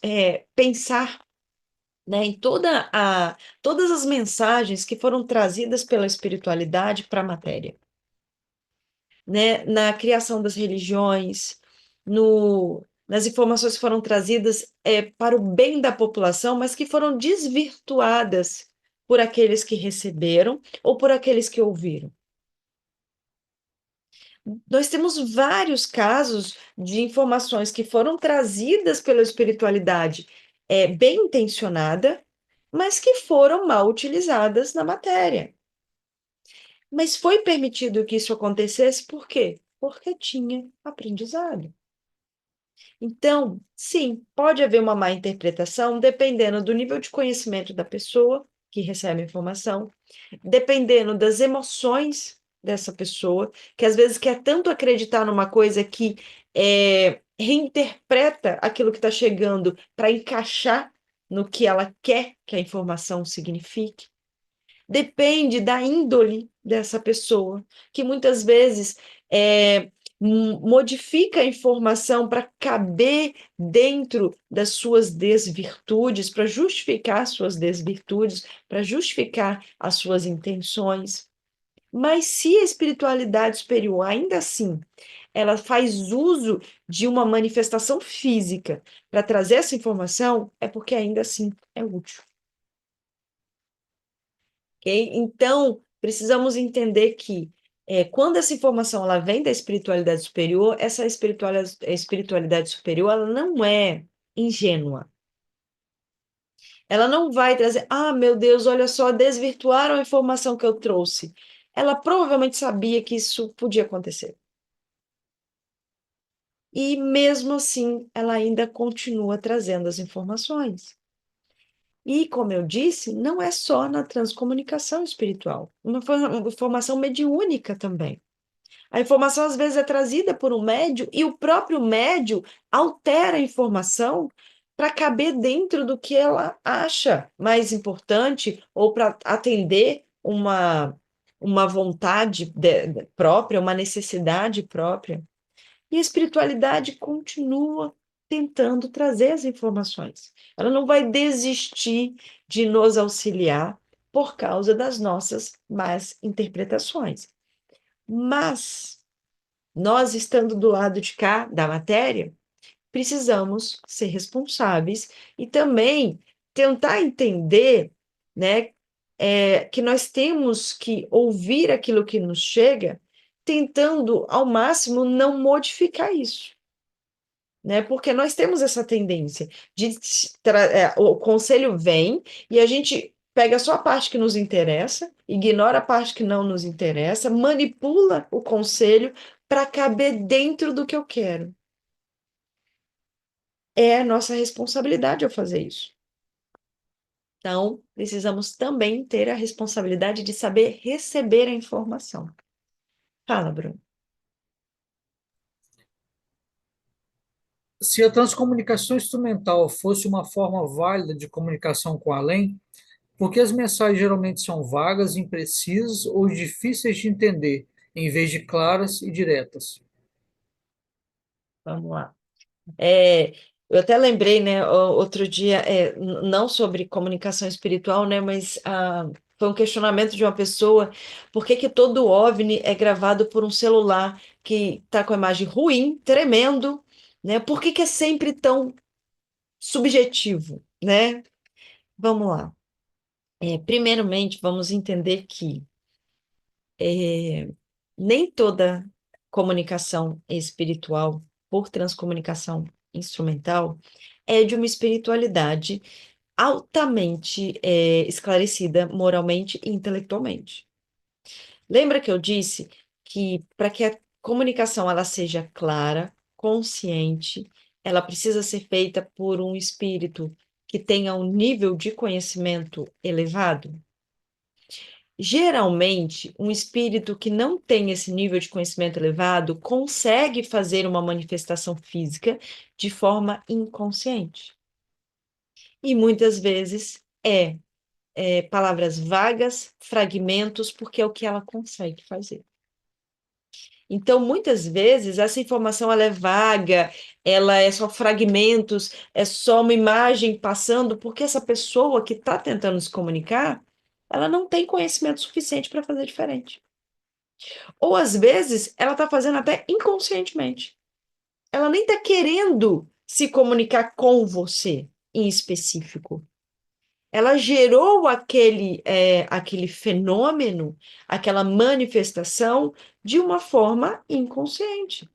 pensar, né, em todas as mensagens que foram trazidas pela espiritualidade para a matéria, né, na criação das religiões, nas informações que foram trazidas para o bem da população, mas que foram desvirtuadas por aqueles que receberam ou por aqueles que ouviram. Nós temos vários casos de informações que foram trazidas pela espiritualidade, bem intencionada, mas que foram mal utilizadas na matéria. Mas foi permitido que isso acontecesse, por quê? Porque tinha aprendizado. Então, sim, pode haver uma má interpretação, dependendo do nível de conhecimento da pessoa que recebe a informação, dependendo das emoções dessa pessoa, que às vezes quer tanto acreditar numa coisa que reinterpreta aquilo que está chegando para encaixar no que ela quer que a informação signifique. Depende da índole dessa pessoa, que muitas vezes modifica a informação para caber dentro das suas desvirtudes, para justificar as suas desvirtudes, para justificar as suas intenções. Mas se a espiritualidade superior, ainda assim, ela faz uso de uma manifestação física para trazer essa informação, é porque ainda assim é útil. Ok? Então, precisamos entender que quando essa informação ela vem da espiritualidade superior, essa espiritualidade superior ela não é ingênua. Ela não vai trazer, ah, meu Deus, olha só, desvirtuaram a informação que eu trouxe. Ela provavelmente sabia que isso podia acontecer. E mesmo assim, ela ainda continua trazendo as informações. E, como eu disse, não é só na transcomunicação espiritual, uma informação mediúnica também. A informação às vezes é trazida por um médium e o próprio médium altera a informação para caber dentro do que ela acha mais importante ou para atender uma vontade própria, uma necessidade própria. E a espiritualidade continua tentando trazer as informações. Ela não vai desistir de nos auxiliar por causa das nossas más interpretações. Mas nós, estando do lado de cá da matéria, precisamos ser responsáveis e também tentar entender, né, que nós temos que ouvir aquilo que nos chega, tentando ao máximo não modificar isso, né? Porque nós temos essa tendência de o conselho vem e a gente pega só a parte que nos interessa, ignora a parte que não nos interessa, manipula o conselho para caber dentro do que eu quero. É nossa responsabilidade ao fazer isso. Então, precisamos também ter a responsabilidade de saber receber a informação. Fala, Bruno. Se a transcomunicação instrumental fosse uma forma válida de comunicação com o além, por que as mensagens geralmente são vagas, imprecisas ou difíceis de entender, em vez de claras e diretas? Vamos lá. Eu até lembrei, né, outro dia, não sobre comunicação espiritual, né, mas foi um questionamento de uma pessoa, por que que todo OVNI é gravado por um celular que está com a imagem ruim, tremendo, né? Por que que é sempre tão subjetivo, né? Vamos lá. Primeiramente, vamos entender que Nem toda comunicação espiritual por transcomunicação instrumental é de uma espiritualidade altamente esclarecida moralmente e intelectualmente. Lembra que eu disse que para que a comunicação ela seja clara, consciente, ela precisa ser feita por um espírito que tenha um nível de conhecimento elevado? Geralmente, um espírito que não tem esse nível de conhecimento elevado consegue fazer uma manifestação física de forma inconsciente. E muitas vezes é palavras vagas, fragmentos, porque é o que ela consegue fazer. Então, muitas vezes, essa informação ela é vaga, ela é só fragmentos, é só uma imagem passando, porque essa pessoa que está tentando se comunicar, ela não tem conhecimento suficiente para fazer diferente. Ou às vezes ela está fazendo até inconscientemente. Ela nem está querendo se comunicar com você em específico. Ela gerou aquele fenômeno, aquela manifestação de uma forma inconsciente.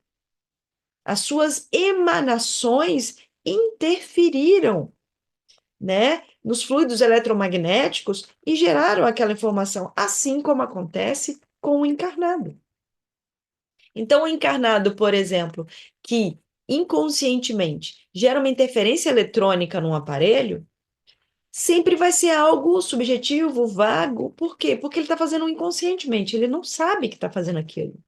As suas emanações interferiram, né, nos fluidos eletromagnéticos e geraram aquela informação, assim como acontece com o encarnado. Então, o encarnado, por exemplo, que inconscientemente gera uma interferência eletrônica num aparelho, sempre vai ser algo subjetivo, vago. Por quê? Porque ele está fazendo inconscientemente, ele não sabe que está fazendo aquilo.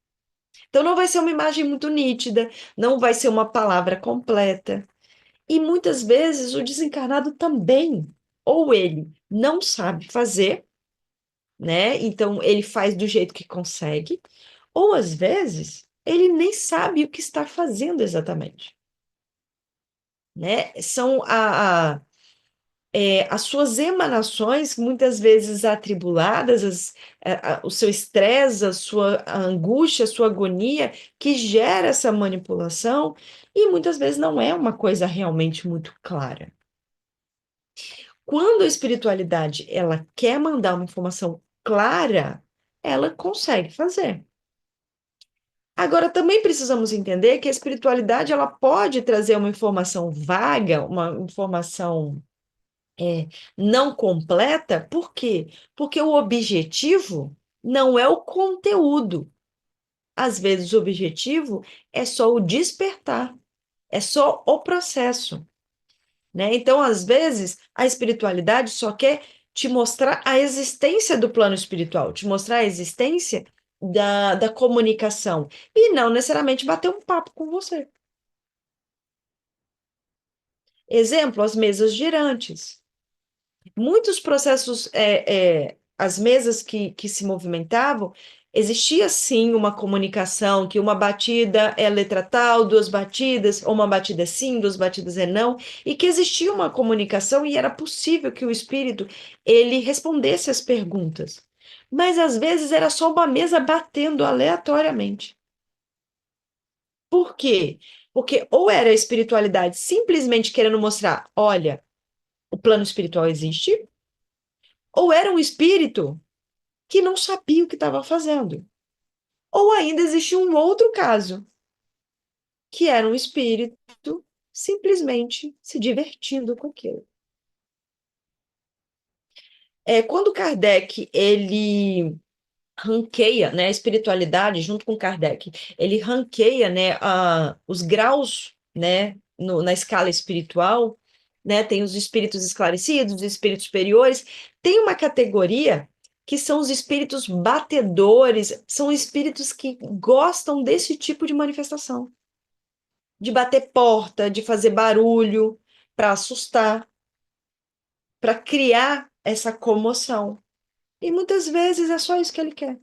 Então, não vai ser uma imagem muito nítida, não vai ser uma palavra completa. E muitas vezes o desencarnado também, ou ele não sabe fazer, né? Então, ele faz do jeito que consegue, ou às vezes ele nem sabe o que está fazendo exatamente, né? São as suas emanações, muitas vezes atribuladas, o seu estresse, a sua angústia, a sua agonia, que gera essa manipulação, e muitas vezes não é uma coisa realmente muito clara. Quando a espiritualidade ela quer mandar uma informação clara, ela consegue fazer. Agora, também precisamos entender que a espiritualidade ela pode trazer uma informação vaga, uma informação não completa, por quê? Porque o objetivo não é o conteúdo. Às vezes, o objetivo é só o despertar, é só o processo, né? Então, às vezes, a espiritualidade só quer te mostrar a existência do plano espiritual, te mostrar a existência da comunicação, e não necessariamente bater um papo com você. Exemplo, as mesas girantes. Muitos processos, as mesas que se movimentavam, existia sim uma comunicação, que uma batida é letra tal, duas batidas, ou uma batida é sim, duas batidas é não, e que existia uma comunicação e era possível que o espírito ele respondesse as perguntas. Mas às vezes era só uma mesa batendo aleatoriamente. Por quê? Porque ou era a espiritualidade simplesmente querendo mostrar, olha, o plano espiritual existe, ou era um espírito que não sabia o que estava fazendo. Ou ainda existia um outro caso, que era um espírito simplesmente se divertindo com aquilo. Quando Kardec ele ranqueia, né, a espiritualidade junto com Kardec, ele ranqueia, né, os graus, né, na escala espiritual, né, tem os espíritos esclarecidos, os espíritos superiores, tem uma categoria que são os espíritos batedores, são espíritos que gostam desse tipo de manifestação, de bater porta, de fazer barulho, para assustar, para criar essa comoção. E muitas vezes é só isso que ele quer.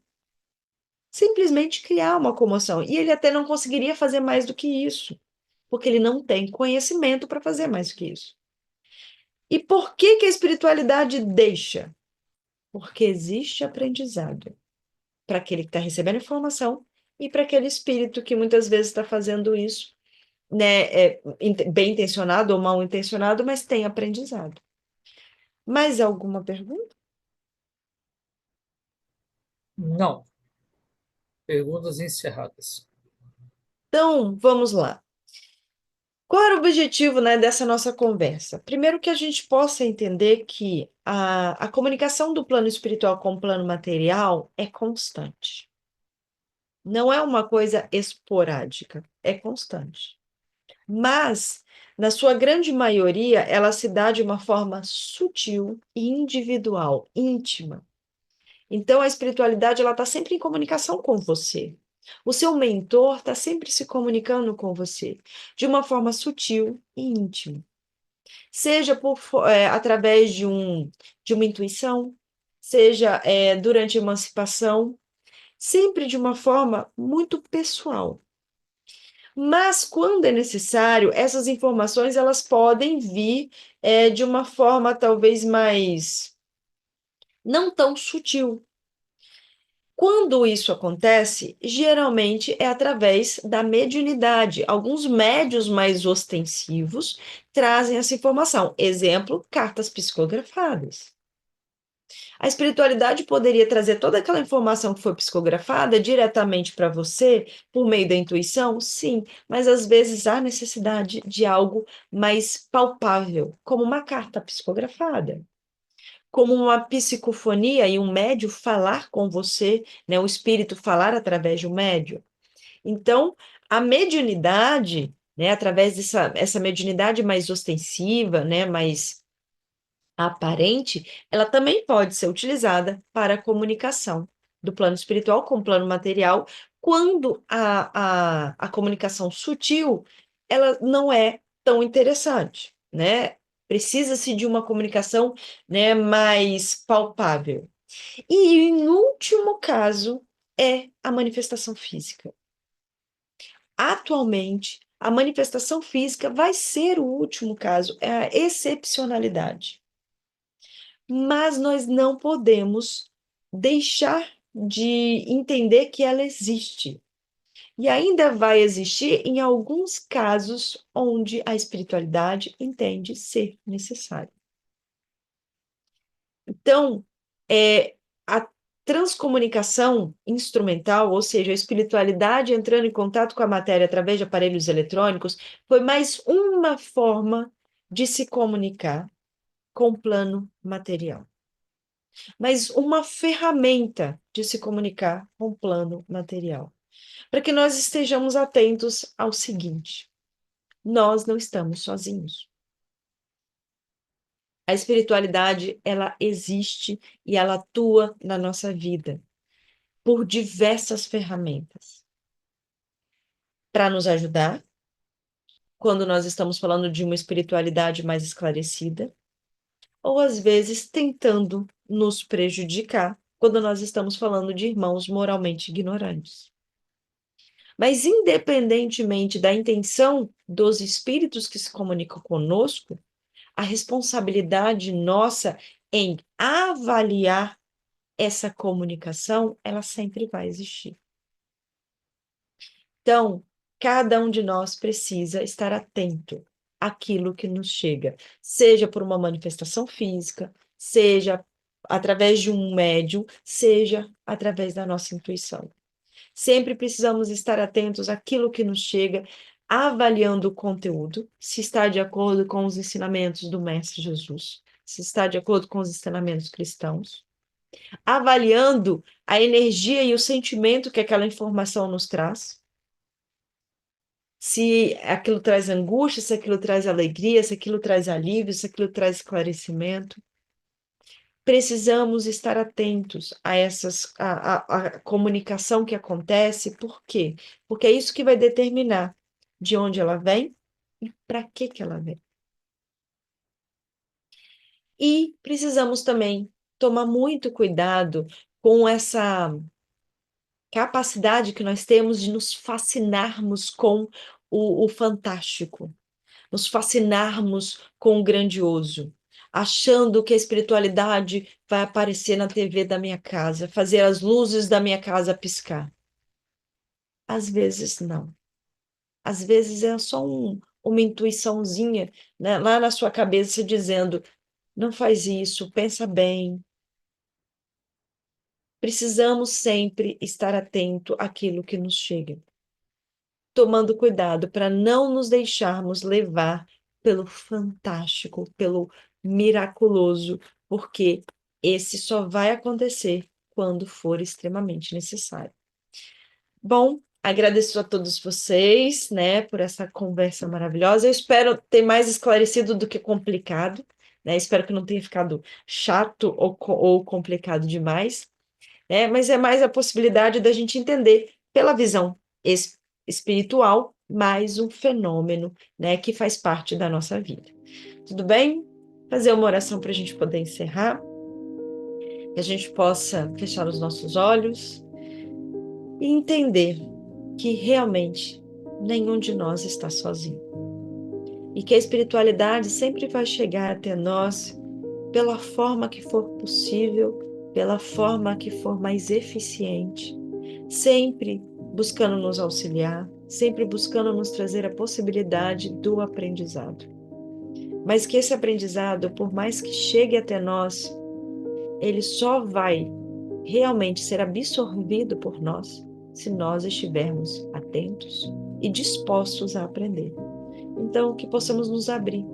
Simplesmente criar uma comoção. E ele até não conseguiria fazer mais do que isso, porque ele não tem conhecimento para fazer mais do que isso. E por que que a espiritualidade deixa? Porque existe aprendizado para aquele que está recebendo informação e para aquele espírito que muitas vezes está fazendo isso, né, bem intencionado ou mal intencionado, mas tem aprendizado. Mais alguma pergunta? Não. Perguntas encerradas. Então, vamos lá. Qual era o objetivo, né, dessa nossa conversa? Primeiro, que a gente possa entender que a comunicação do plano espiritual com o plano material é constante. Não é uma coisa esporádica, é constante. Mas, na sua grande maioria, ela se dá de uma forma sutil e individual, íntima. Então, a espiritualidade ela está sempre em comunicação com você. O seu mentor está sempre se comunicando com você, de uma forma sutil e íntima. Seja através de uma intuição, seja durante a emancipação, sempre de uma forma muito pessoal. Mas quando é necessário, essas informações elas podem vir de uma forma talvez mais não tão sutil. Quando isso acontece, geralmente é através da mediunidade. Alguns médios mais ostensivos trazem essa informação. Exemplo, cartas psicografadas. A espiritualidade poderia trazer toda aquela informação que foi psicografada diretamente para você por meio da intuição? Sim, mas às vezes há necessidade de algo mais palpável, como uma carta psicografada, como uma psicofonia e um médio falar com você, né, o espírito falar através de um médio. Então, a mediunidade, né, através essa mediunidade mais ostensiva, né, mais aparente, ela também pode ser utilizada para a comunicação do plano espiritual com o plano material, quando a comunicação sutil, ela não é tão interessante, né? Precisa-se de uma comunicação, né, mais palpável. E, em último caso, é a manifestação física. Atualmente, a manifestação física vai ser o último caso, é a excepcionalidade. Mas nós não podemos deixar de entender que ela existe. E ainda vai existir em alguns casos onde a espiritualidade entende ser necessária. Então, a transcomunicação instrumental, ou seja, a espiritualidade entrando em contato com a matéria através de aparelhos eletrônicos, foi mais uma forma de se comunicar com o plano material, mas uma ferramenta de se comunicar com o plano material. Para que nós estejamos atentos ao seguinte: nós não estamos sozinhos. A espiritualidade, ela existe e ela atua na nossa vida por diversas ferramentas para nos ajudar quando nós estamos falando de uma espiritualidade mais esclarecida, ou às vezes tentando nos prejudicar quando nós estamos falando de irmãos moralmente ignorantes. Mas, independentemente da intenção dos espíritos que se comunicam conosco, a responsabilidade nossa em avaliar essa comunicação, ela sempre vai existir. Então, cada um de nós precisa estar atento àquilo que nos chega, seja por uma manifestação física, seja através de um médium, seja através da nossa intuição. Sempre precisamos estar atentos àquilo que nos chega, avaliando o conteúdo, se está de acordo com os ensinamentos do Mestre Jesus, se está de acordo com os ensinamentos cristãos, avaliando a energia e o sentimento que aquela informação nos traz, se aquilo traz angústia, se aquilo traz alegria, se aquilo traz alívio, se aquilo traz esclarecimento. Precisamos estar atentos a comunicação que acontece, por quê? Porque é isso que vai determinar de onde ela vem e para que ela vem. E precisamos também tomar muito cuidado com essa capacidade que nós temos de nos fascinarmos com o fantástico, nos fascinarmos com o grandioso, achando que a espiritualidade vai aparecer na TV da minha casa, fazer as luzes da minha casa piscar. Às vezes não. Às vezes é só uma intuiçãozinha, né, lá na sua cabeça dizendo: não faz isso, pensa bem. Precisamos sempre estar atento àquilo que nos chega, tomando cuidado para não nos deixarmos levar pelo fantástico, pelo miraculoso, porque esse só vai acontecer quando for extremamente necessário. Bom, agradeço a todos vocês, né, por essa conversa maravilhosa. Eu espero ter mais esclarecido do que complicado, né? Espero que não tenha ficado chato ou complicado demais, né? Mas é mais a possibilidade da gente entender pela visão espiritual mais um fenômeno, né, que faz parte da nossa vida. Tudo bem? Fazer uma oração para a gente poder encerrar, que a gente possa fechar os nossos olhos e entender que realmente nenhum de nós está sozinho. E que a espiritualidade sempre vai chegar até nós pela forma que for possível, pela forma que for mais eficiente, sempre buscando nos auxiliar, sempre buscando nos trazer a possibilidade do aprendizado. Mas que esse aprendizado, por mais que chegue até nós, ele só vai realmente ser absorvido por nós se nós estivermos atentos e dispostos a aprender. Então, que possamos nos abrir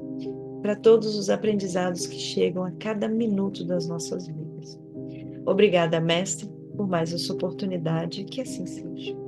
para todos os aprendizados que chegam a cada minuto das nossas vidas. Obrigada, Mestre, por mais essa oportunidade, que assim seja.